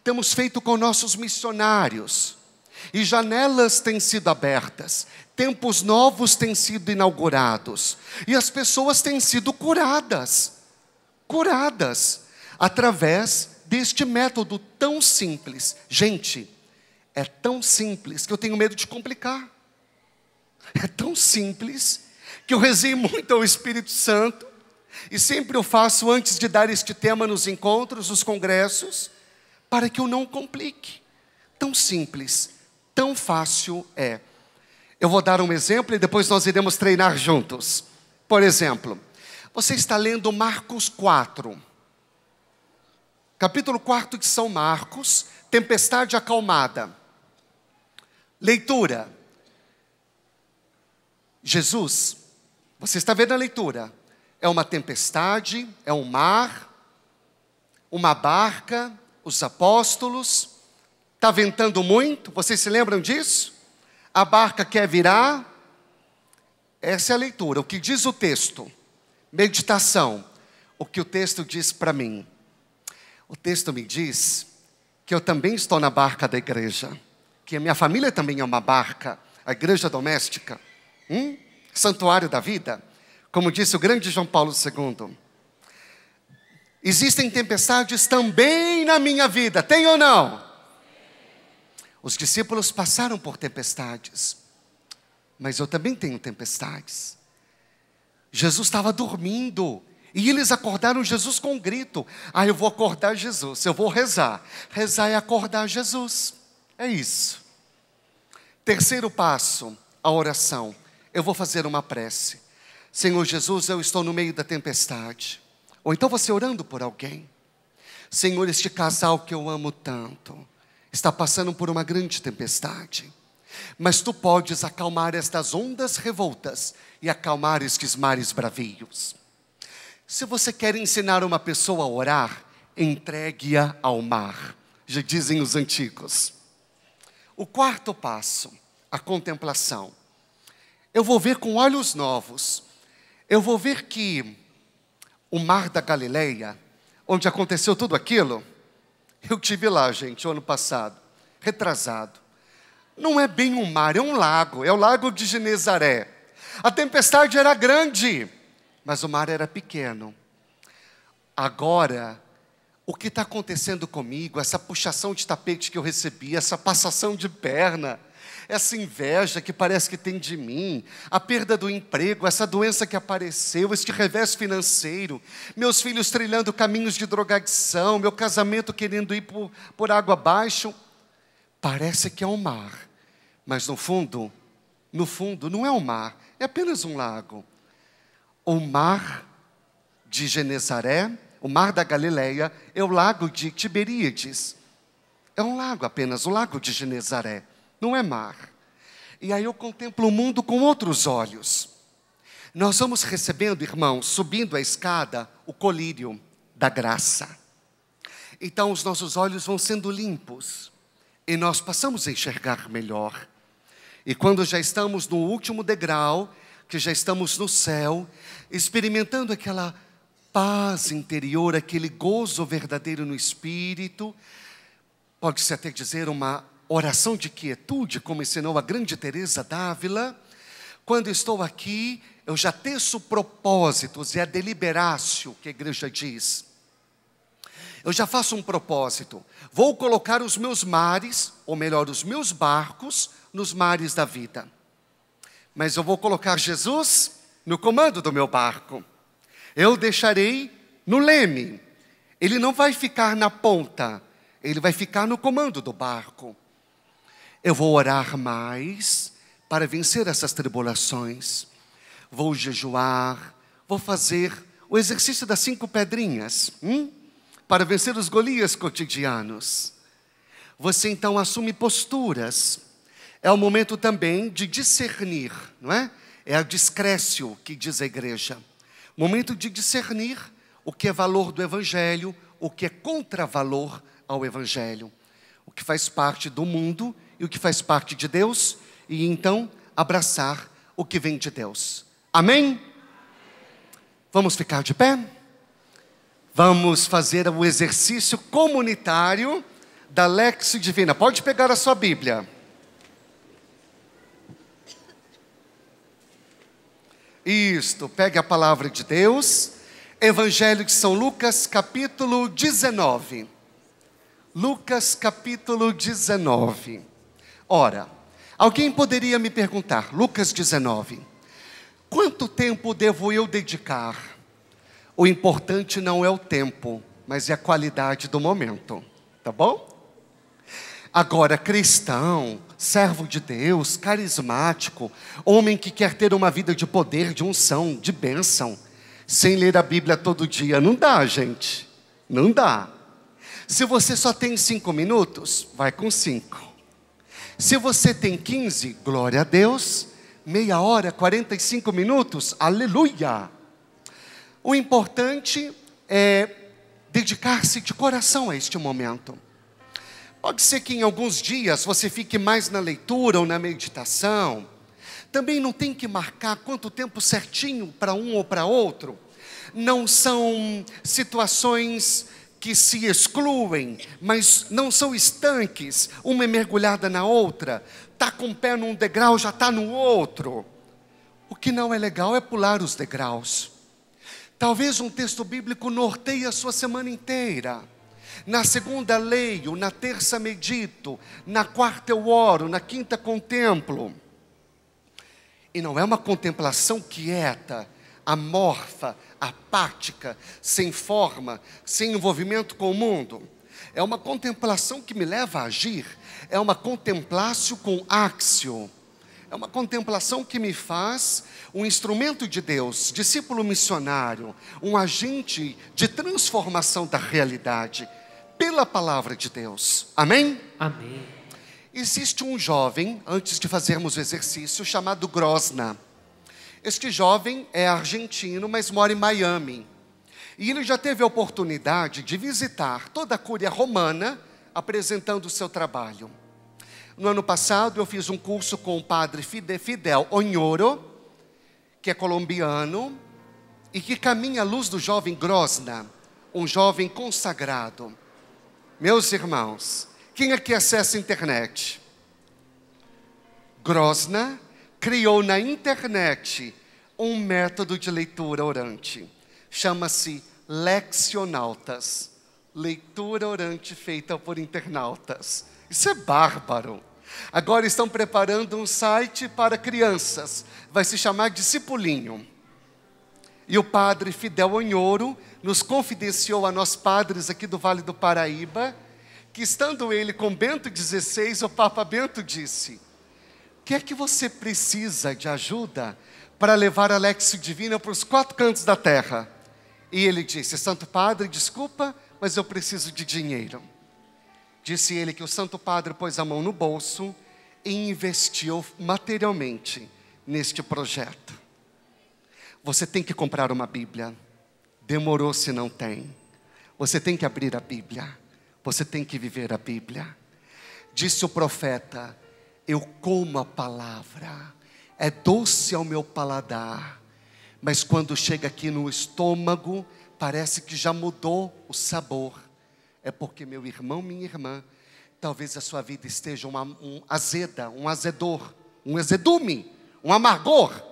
temos feito com nossos missionários. E janelas têm sido abertas, tempos novos têm sido inaugurados, e as pessoas têm sido curadas, através deste método tão simples. Gente, é tão simples que eu tenho medo de complicar. É tão simples que eu rezei muito ao Espírito Santo, e sempre eu faço antes de dar este tema nos encontros, nos congressos, para que eu não complique. Tão simples, tão fácil é. Eu vou dar um exemplo e depois nós iremos treinar juntos. Por exemplo, você está lendo Marcos 4. Capítulo 4 de São Marcos, tempestade acalmada. Leitura. Jesus, você está vendo a leitura, é uma tempestade, é um mar, uma barca, os apóstolos, está ventando muito, vocês se lembram disso? A barca quer virar, essa é a leitura, o que diz o texto, meditação, o que o texto diz para mim. O texto me diz que eu também estou na barca da igreja, que a minha família também é uma barca, a igreja doméstica, santuário da vida, como disse o grande João Paulo II. Existem tempestades também na minha vida, tem ou não? Os discípulos passaram por tempestades, mas eu também tenho tempestades. Jesus estava dormindo, e eles acordaram Jesus com um grito. Eu vou acordar Jesus, eu vou rezar. Rezar é acordar Jesus, é isso. Terceiro passo, a oração. Eu vou fazer uma prece. Senhor Jesus, eu estou no meio da tempestade. Ou então você orando por alguém. Senhor, este casal que eu amo tanto está passando por uma grande tempestade. Mas Tu podes acalmar estas ondas revoltas e acalmar estes mares bravios. Se você quer ensinar uma pessoa a orar, entregue-a ao mar, já dizem os antigos. O quarto passo, a contemplação. Eu vou ver com olhos novos. Eu vou ver que o mar da Galileia, onde aconteceu tudo aquilo, eu estive lá, gente, o ano passado, retrasado. Não é bem um mar, é um lago, é o lago de Genezaré. A tempestade era grande, mas o mar era pequeno. Agora, o que está acontecendo comigo, essa puxação de tapete que eu recebi, essa passação de perna, essa inveja que parece que tem de mim, a perda do emprego, essa doença que apareceu, este revés financeiro, meus filhos trilhando caminhos de drogadição, meu casamento querendo ir por água abaixo, parece que é um mar, mas no fundo não é um mar, é apenas um lago. O mar de Genezaré, o mar da Galileia, é o lago de Tiberíades, é um lago apenas, o lago de Genezaré. Não é mar. E aí eu contemplo o mundo com outros olhos. Nós vamos recebendo, irmãos, subindo a escada, o colírio da graça. Então os nossos olhos vão sendo limpos. E nós passamos a enxergar melhor. E quando já estamos no último degrau, que já estamos no céu, experimentando aquela paz interior, aquele gozo verdadeiro no espírito, pode-se até dizer uma oração de quietude, como ensinou a grande Teresa d'Ávila. Quando estou aqui, eu já teço propósitos, é a deliberatio que a igreja diz. Eu já faço um propósito. Vou colocar os meus mares, ou melhor, os meus barcos, nos mares da vida. Mas eu vou colocar Jesus no comando do meu barco. Eu deixarei no leme. Ele não vai ficar na ponta, ele vai ficar no comando do barco. Eu vou orar mais para vencer essas tribulações. Vou jejuar, vou fazer o exercício das 5 pedrinhas, para vencer os Golias cotidianos. Você então assume posturas. É o momento também de discernir, não é? É a discrécio que diz a igreja. Momento de discernir o que é valor do Evangelho, o que é contravalor ao Evangelho. O que faz parte do mundo e o que faz parte de Deus. E então abraçar o que vem de Deus. Amém? Vamos ficar de pé? Vamos fazer o exercício comunitário da Lexio Divina. Pode pegar a sua Bíblia. Isto, pegue a palavra de Deus. Evangelho de São Lucas, capítulo 19. Lucas, capítulo 19. Ora, alguém poderia me perguntar, Lucas 19, quanto tempo devo eu dedicar? O importante não é o tempo, mas é a qualidade do momento, tá bom? Agora, cristão, servo de Deus, carismático, homem que quer ter uma vida de poder, de unção, de bênção, sem ler a Bíblia todo dia, não dá, gente, não dá. Se você só tem 5 minutos, vai com 5. Se você tem 15, glória a Deus, meia hora, 45 minutos, aleluia. O importante é dedicar-se de coração a este momento. Pode ser que em alguns dias você fique mais na leitura ou na meditação. Também não tem que marcar quanto tempo certinho para um ou para outro. Não são situações que se excluem, mas não são estanques. Uma é mergulhada na outra. Está com o pé num degrau, já está no outro. O que não é legal é pular os degraus. Talvez um texto bíblico norteie a sua semana inteira. Na segunda leio, na terça medito, na quarta eu oro, na quinta contemplo. E não é uma contemplação quieta, amorfa, apática, sem forma, sem envolvimento com o mundo. É uma contemplação que me leva a agir. É uma contemplatio com actio. É uma contemplação que me faz um instrumento de Deus, discípulo missionário, um agente de transformação da realidade, pela palavra de Deus. Amém? Amém. Existe um jovem, antes de fazermos o exercício, chamado Grosna. Este jovem é argentino, mas mora em Miami. E ele já teve a oportunidade de visitar toda a Cúria Romana, apresentando o seu trabalho. No ano passado, eu fiz um curso com o padre Fidel Oñoro, que é colombiano, e que caminha à luz do jovem Grosna, um jovem consagrado. Meus irmãos, quem aqui acessa a internet? Grosna criou na internet um método de leitura orante. Chama-se Leccionautas. Leitura orante feita por internautas. Isso é bárbaro. Agora estão preparando um site para crianças. Vai se chamar Discipulinho. E o padre Fidel Oñoro nos confidenciou a nós padres aqui do Vale do Paraíba, que estando ele com Bento XVI, o Papa Bento disse: o que é que você precisa de ajuda para levar a Lexio Divina para os 4 cantos da terra? E ele disse: Santo Padre, desculpa, mas eu preciso de dinheiro. Disse ele que o Santo Padre pôs a mão no bolso e investiu materialmente neste projeto. Você tem que comprar uma Bíblia. Demorou se não tem. Você tem que abrir a Bíblia. Você tem que viver a Bíblia. Disse o profeta: eu como a palavra, é doce ao meu paladar, mas quando chega aqui no estômago, parece que já mudou o sabor. É porque, meu irmão, minha irmã, talvez a sua vida esteja azeda, um azedor, um azedume, um amargor.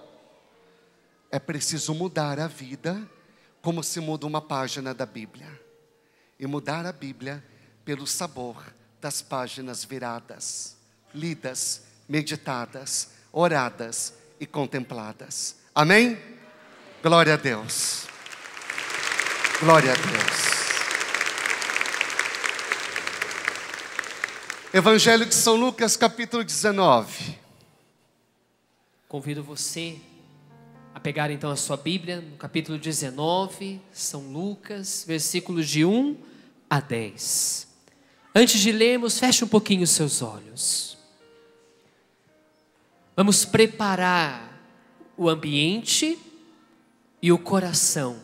É preciso mudar a vida, como se muda uma página da Bíblia. E mudar a Bíblia pelo sabor das páginas viradas, lidas, meditadas, oradas e contempladas. Amém? Glória a Deus. Glória a Deus. Evangelho de São Lucas, capítulo 19. Convido você a pegar então a sua Bíblia, no capítulo 19, São Lucas, versículos de 1 a 10. Antes de lermos, feche um pouquinho os seus olhos. Vamos preparar o ambiente e o coração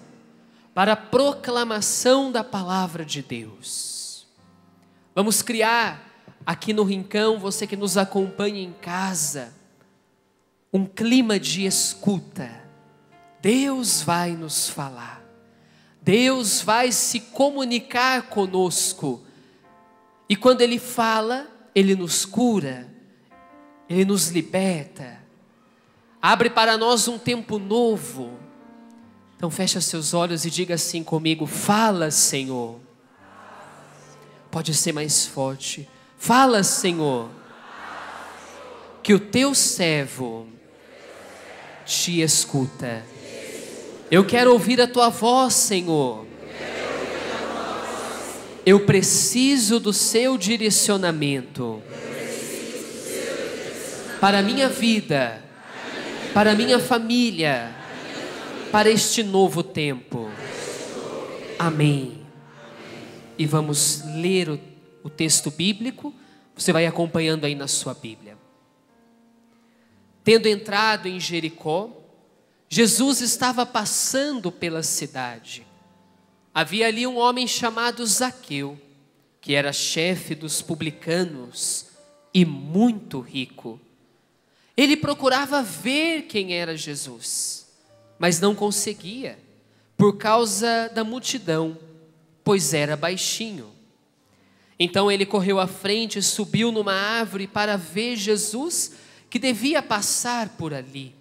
para a proclamação da palavra de Deus. Vamos criar aqui no Rincão, você que nos acompanha em casa, um clima de escuta. Deus vai nos falar. Deus vai se comunicar conosco. E quando Ele fala, Ele nos cura, Ele nos liberta. Abre para nós um tempo novo. Então fecha seus olhos e diga assim comigo: fala, Senhor. Pode ser mais forte. Fala, Senhor, que o teu servo te escuta. Eu quero ouvir a tua voz, Senhor. Eu preciso do seu direcionamento para a minha vida, para a minha família, para este novo tempo. Amém. E vamos ler o texto bíblico. Você vai acompanhando aí na sua Bíblia. Tendo entrado em Jericó, Jesus estava passando pela cidade. Havia ali um homem chamado Zaqueu, que era chefe dos publicanos e muito rico. Ele procurava ver quem era Jesus, mas não conseguia, por causa da multidão, pois era baixinho. Então ele correu à frente e subiu numa árvore para ver Jesus, que devia passar por ali.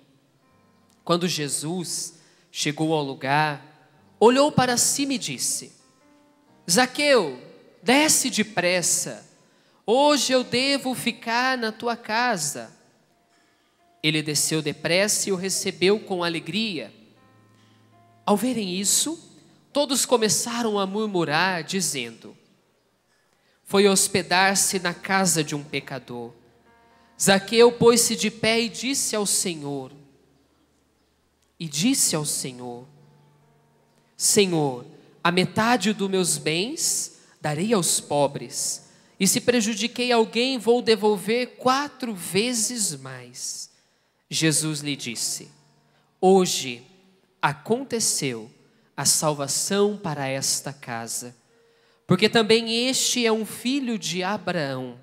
Quando Jesus chegou ao lugar, olhou para cima e disse: Zaqueu, desce depressa, hoje eu devo ficar na tua casa. Ele desceu depressa e o recebeu com alegria. Ao verem isso, todos começaram a murmurar, dizendo: foi hospedar-se na casa de um pecador. Zaqueu pôs-se de pé e disse ao Senhor, Senhor, a metade dos meus bens darei aos pobres, e se prejudiquei alguém, vou devolver 4 vezes mais. Jesus lhe disse: hoje aconteceu a salvação para esta casa, porque também este é um filho de Abraão.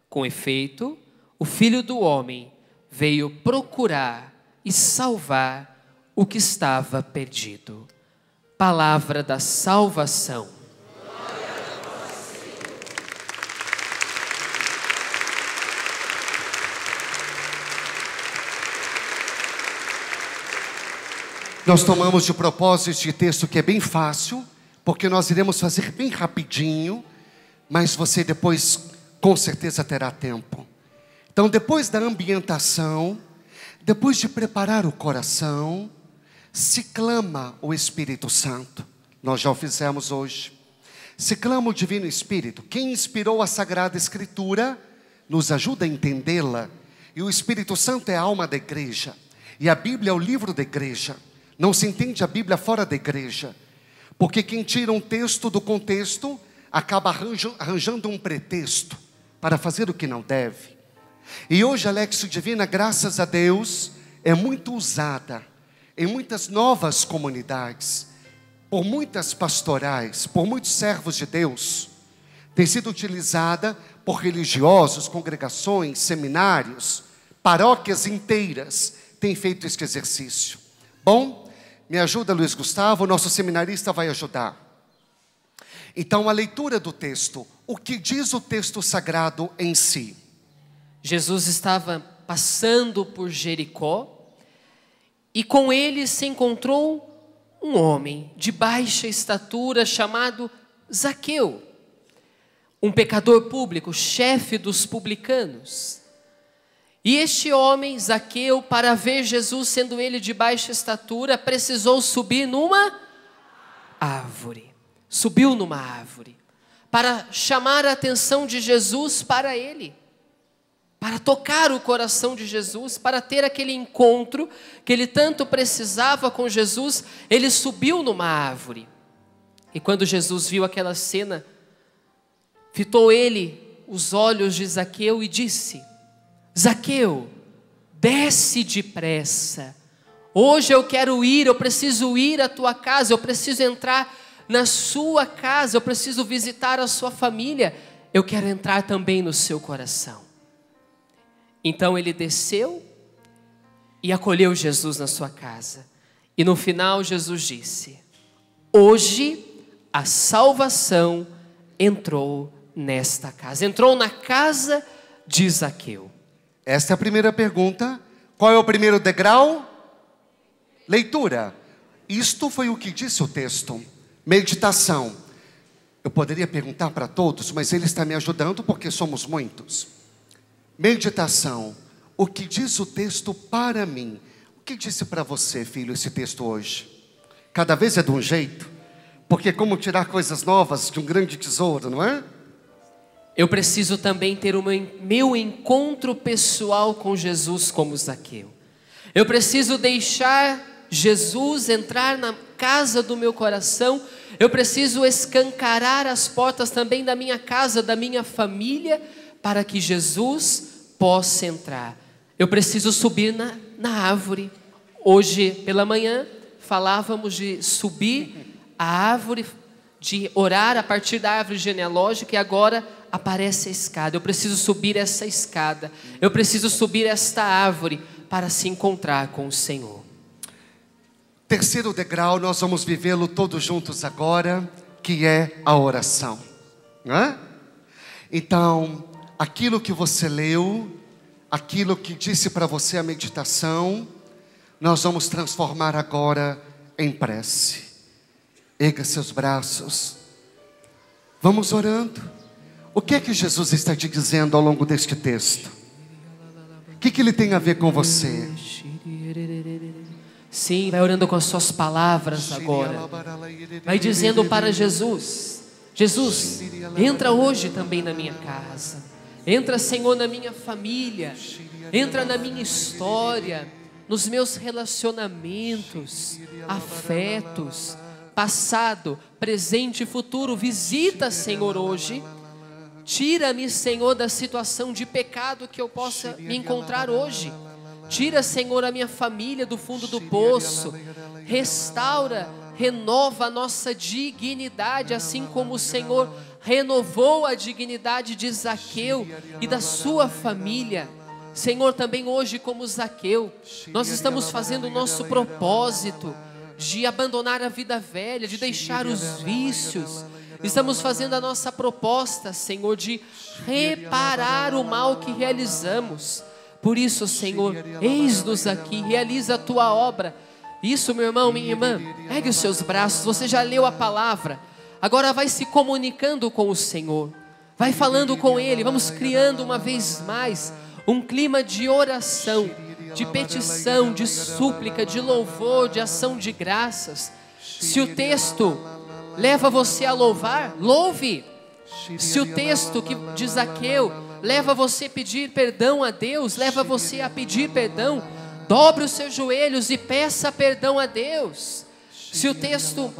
Com efeito, o Filho do Homem veio procurar e salvar o que estava perdido. Palavra da salvação. Nós tomamos de propósito este texto que é bem fácil, porque nós iremos fazer bem rapidinho, mas você depois com certeza terá tempo. Então, depois da ambientação, depois de preparar o coração, se clama o Espírito Santo. Nós já o fizemos hoje. Se clama o Divino Espírito. Quem inspirou a Sagrada Escritura nos ajuda a entendê-la. E o Espírito Santo é a alma da igreja. E a Bíblia é o livro da igreja. Não se entende a Bíblia fora da igreja. Porque quem tira um texto do contexto acaba arranjando um pretexto para fazer o que não deve. E hoje a Lexio Divina, graças a Deus, é muito usada em muitas novas comunidades, por muitas pastorais, por muitos servos de Deus. Tem sido utilizada por religiosos, congregações, seminários, paróquias inteiras têm feito este exercício. Bom, me ajuda Luiz Gustavo, nosso seminarista vai ajudar. Então, a leitura do texto, o que diz o texto sagrado em si? Jesus estava passando por Jericó e com ele se encontrou um homem de baixa estatura chamado Zaqueu, um pecador público, chefe dos publicanos. E este homem, Zaqueu, para ver Jesus, sendo ele de baixa estatura, precisou subir numa árvore. Subiu numa árvore para chamar a atenção de Jesus para ele, para tocar o coração de Jesus, para ter aquele encontro que ele tanto precisava com Jesus. Ele subiu numa árvore. E quando Jesus viu aquela cena, fitou ele os olhos de Zaqueu e disse: Zaqueu, desce depressa, Hoje eu quero ir, eu preciso ir à tua casa, eu preciso entrar na sua casa, eu preciso visitar a sua família, eu quero entrar também no seu coração. Então ele desceu e acolheu Jesus na sua casa. E no final Jesus disse: hoje a salvação entrou nesta casa, entrou na casa de Zaqueu. Esta é a primeira pergunta. Qual é o primeiro degrau? Leitura. Isto foi o que disse o texto. Meditação. Eu poderia perguntar para todos, mas ele está me ajudando porque somos muitos. Meditação. O que diz o texto para mim? O que disse para você, filho, esse texto hoje? Cada vez é de um jeito, porque como tirar coisas novas de um grande tesouro, não é? Eu preciso também ter o meu encontro pessoal com Jesus como Zaqueu. Eu preciso deixar Jesus entrar na casa do meu coração. Eu preciso escancarar as portas também da minha casa, da minha família, para que Jesus possa entrar. Eu preciso subir na árvore. Hoje pela manhã falávamos de subir a árvore, de orar a partir da árvore genealógica, e agora aparece a escada. Eu preciso subir essa escada, eu preciso subir esta árvore para se encontrar com o Senhor. Terceiro degrau, nós vamos vivê-lo todos juntos agora, que é a oração, não é? Então, aquilo que você leu, aquilo que disse para você a meditação, nós vamos transformar agora em prece. Erga seus braços, vamos orando. O que é que Jesus está te dizendo ao longo deste texto? O que ele tem a ver com você? Sim, vai orando com as suas palavras agora. Vai dizendo para Jesus: Jesus, entra hoje também na minha casa. Entra, Senhor, na minha família. Entra na minha história, nos meus relacionamentos, afetos, passado, presente e futuro. Visita, Senhor, hoje. Tira-me, Senhor, da situação de pecado que eu possa me encontrar hoje. Tira, Senhor, a minha família do fundo do poço. Restaura, renova a nossa dignidade, assim como o Senhor renovou a dignidade de Zaqueu e da sua família. Senhor, também hoje como Zaqueu, nós estamos fazendo o nosso propósito de abandonar a vida velha, de deixar os vícios. Estamos fazendo a nossa proposta, Senhor, de reparar o mal que realizamos. Por isso, Senhor, eis-nos aqui, realiza a tua obra. Isso, meu irmão, minha irmã, ergue os seus braços. Você já leu a palavra, agora vai se comunicando com o Senhor, vai falando com Ele. Vamos criando uma vez mais um clima de oração, de petição, de súplica, de louvor, de ação de graças. Se o texto leva você a louvar, louve. Se o texto que de Zaqueu leva você a pedir perdão a Deus, leva você a pedir perdão, dobre os seus joelhos e peça perdão a Deus. Se o texto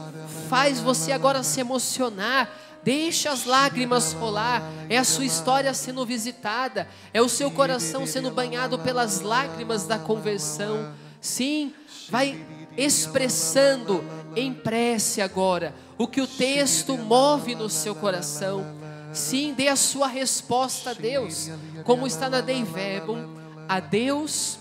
faz você agora se emocionar, deixe as lágrimas rolar. É a sua história sendo visitada, é o seu coração sendo banhado pelas lágrimas da conversão. Sim, vai expressando em prece agora o que o texto move no seu coração. Sim, dê a sua resposta a Deus, como está na Dei Verbum. A Deus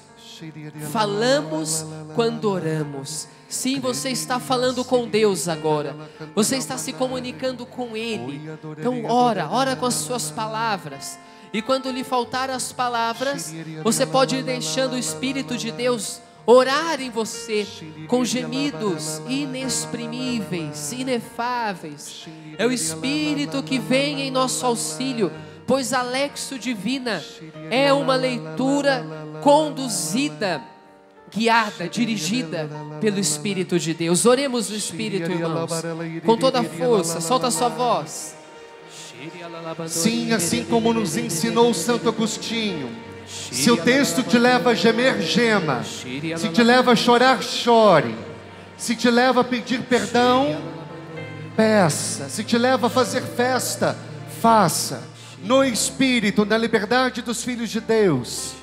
falamos quando oramos. Sim, você está falando com Deus agora. Você está se comunicando com Ele. Então ora com as suas palavras. E quando lhe faltar as palavras, você pode ir deixando o Espírito de Deus orar em você com gemidos inexprimíveis, inefáveis. É o Espírito que vem em nosso auxílio, pois a Lexio Divina é uma leitura conduzida, guiada, dirigida pelo Espírito de Deus. Oremos no Espírito, irmãos, com toda a força. Solta a sua voz. Sim, assim como nos ensinou Santo Agostinho. Se o texto te leva a gemer, gema. Se te leva a chorar, chore. Se te leva a pedir perdão, peça. Se te leva a fazer festa, faça. No Espírito, na liberdade dos filhos de Deus,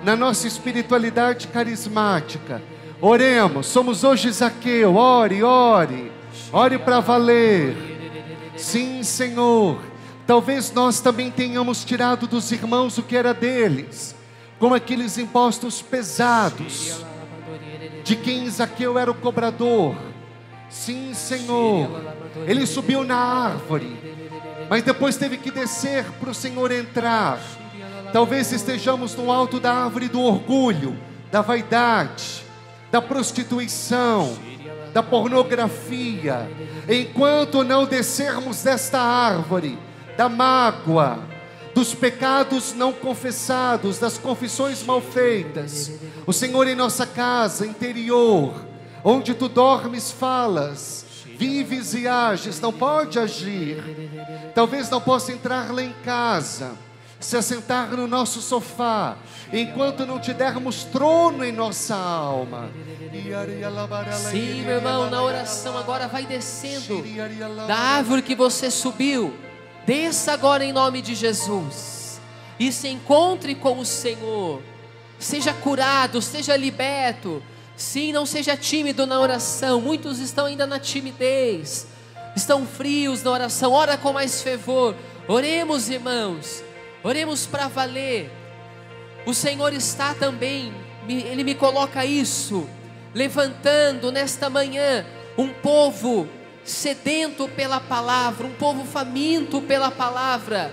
na nossa espiritualidade carismática, Oremos, somos hoje Zaqueu, ore, ore, ore para valer. Sim, Senhor, talvez nós também tenhamos tirado dos irmãos o que era deles, como aqueles impostos pesados, de quem Zaqueu era o cobrador. Sim, Senhor, ele subiu na árvore, mas depois teve que descer para o Senhor entrar. Talvez estejamos no alto da árvore do orgulho, da vaidade, da prostituição, da pornografia. Enquanto não descermos desta árvore, da mágoa, dos pecados não confessados, das confissões mal feitas, o Senhor em nossa casa interior, onde tu dormes, falas, vives e ages, não pode agir. Talvez não possa entrar lá em casa, se assentar no nosso sofá, enquanto não te dermos trono em nossa alma. Sim, meu irmão, na oração agora vai descendo da árvore que você subiu. Desça agora em nome de Jesus e se encontre com o Senhor. Seja curado, seja liberto. Sim, não seja tímido na oração. Muitos estão ainda na timidez, estão frios na oração. Ora com mais fervor. Oremos, irmãos, oremos para valer. O Senhor está também, Ele me coloca isso, levantando nesta manhã um povo sedento pela palavra, um povo faminto pela palavra,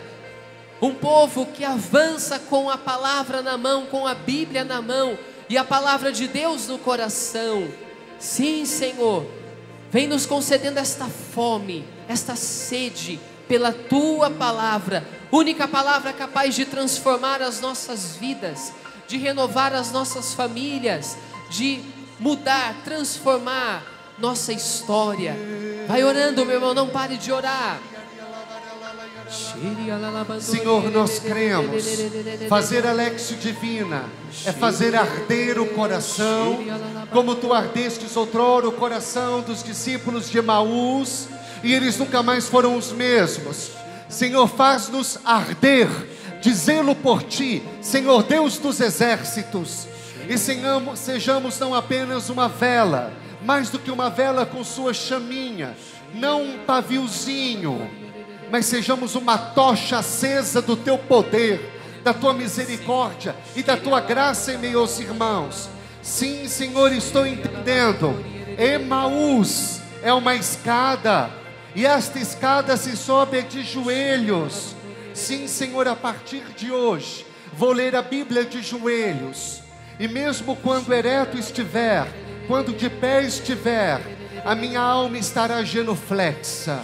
um povo que avança com a palavra na mão, com a Bíblia na mão e a palavra de Deus no coração. Sim, Senhor, vem nos concedendo esta fome, esta sede pela Tua palavra, única palavra capaz de transformar as nossas vidas, de renovar as nossas famílias, de mudar, transformar nossa história. Vai orando, meu irmão, não pare de orar. Senhor, nós cremos, fazer a Lexio Divina é fazer arder o coração, como tu ardestes outrora o coração dos discípulos de Emaús, e eles nunca mais foram os mesmos. Senhor, faz-nos arder de zelo por ti, Senhor Deus dos exércitos, e sejamos não apenas uma vela, mais do que uma vela com sua chaminha, não um paviozinho, mas sejamos uma tocha acesa do teu poder, da tua misericórdia e da tua graça em meio aos irmãos. Sim, Senhor, estou entendendo. Emaús é uma escada, e esta escada se sobe de joelhos. Sim, Senhor, a partir de hoje vou ler a Bíblia de joelhos, e mesmo quando ereto estiver, quando de pé estiver, a minha alma estará genuflexa,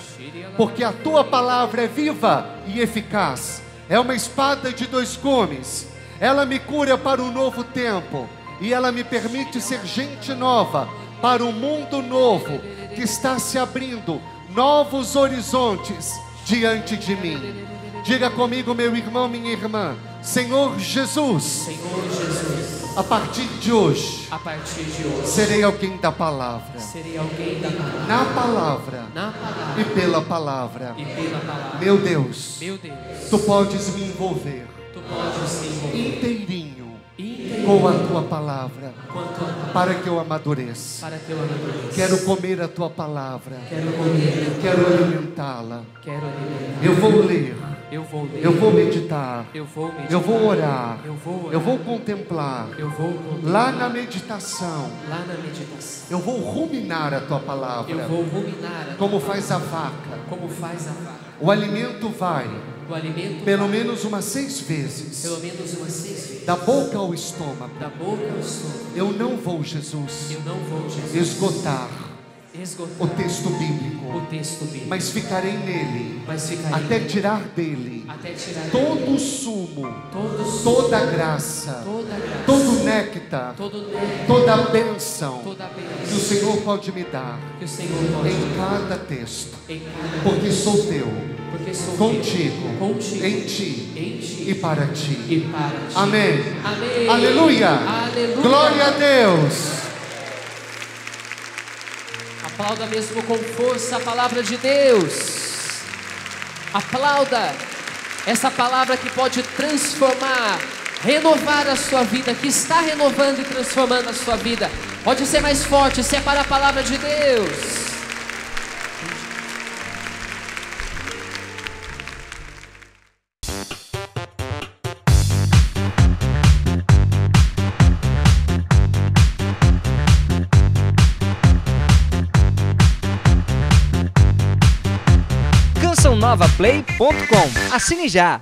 porque a tua palavra é viva e eficaz, é uma espada de dois gumes. Ela me cura para um novo tempo, e ela me permite ser gente nova para um mundo novo que está se abrindo, novos horizontes diante de mim. Diga comigo, meu irmão, minha irmã: Senhor Jesus, Senhor Jesus, a partir de hoje, serei alguém da palavra, na palavra, e pela palavra. Meu Deus, tu podes me envolver, inteirinho com a tua palavra, para que eu amadureça. Quero comer a tua palavra, quero alimentá-la. Eu vou ler, eu vou meditar, eu vou orar, eu vou contemplar. Lá na meditação, eu vou ruminar a tua palavra, como faz a vaca. O alimento vai pelo menos umas 6 vezes, da boca ao estômago. Eu não vou, Jesus, esgotar o texto bíblico, mas ficarei nele, até tirar dele todo o sumo, toda a graça, todo o néctar, toda a bênção que o Senhor pode me dar em cada texto, porque sou teu, contigo, em ti e para ti. Amém. Aleluia. Glória a Deus. Aplauda mesmo com força a palavra de Deus. Aplauda essa palavra que pode transformar, renovar a sua vida, que está renovando e transformando a sua vida. Pode ser mais forte, se é para a palavra de Deus. CançãoNovaPlay.com. Assine já!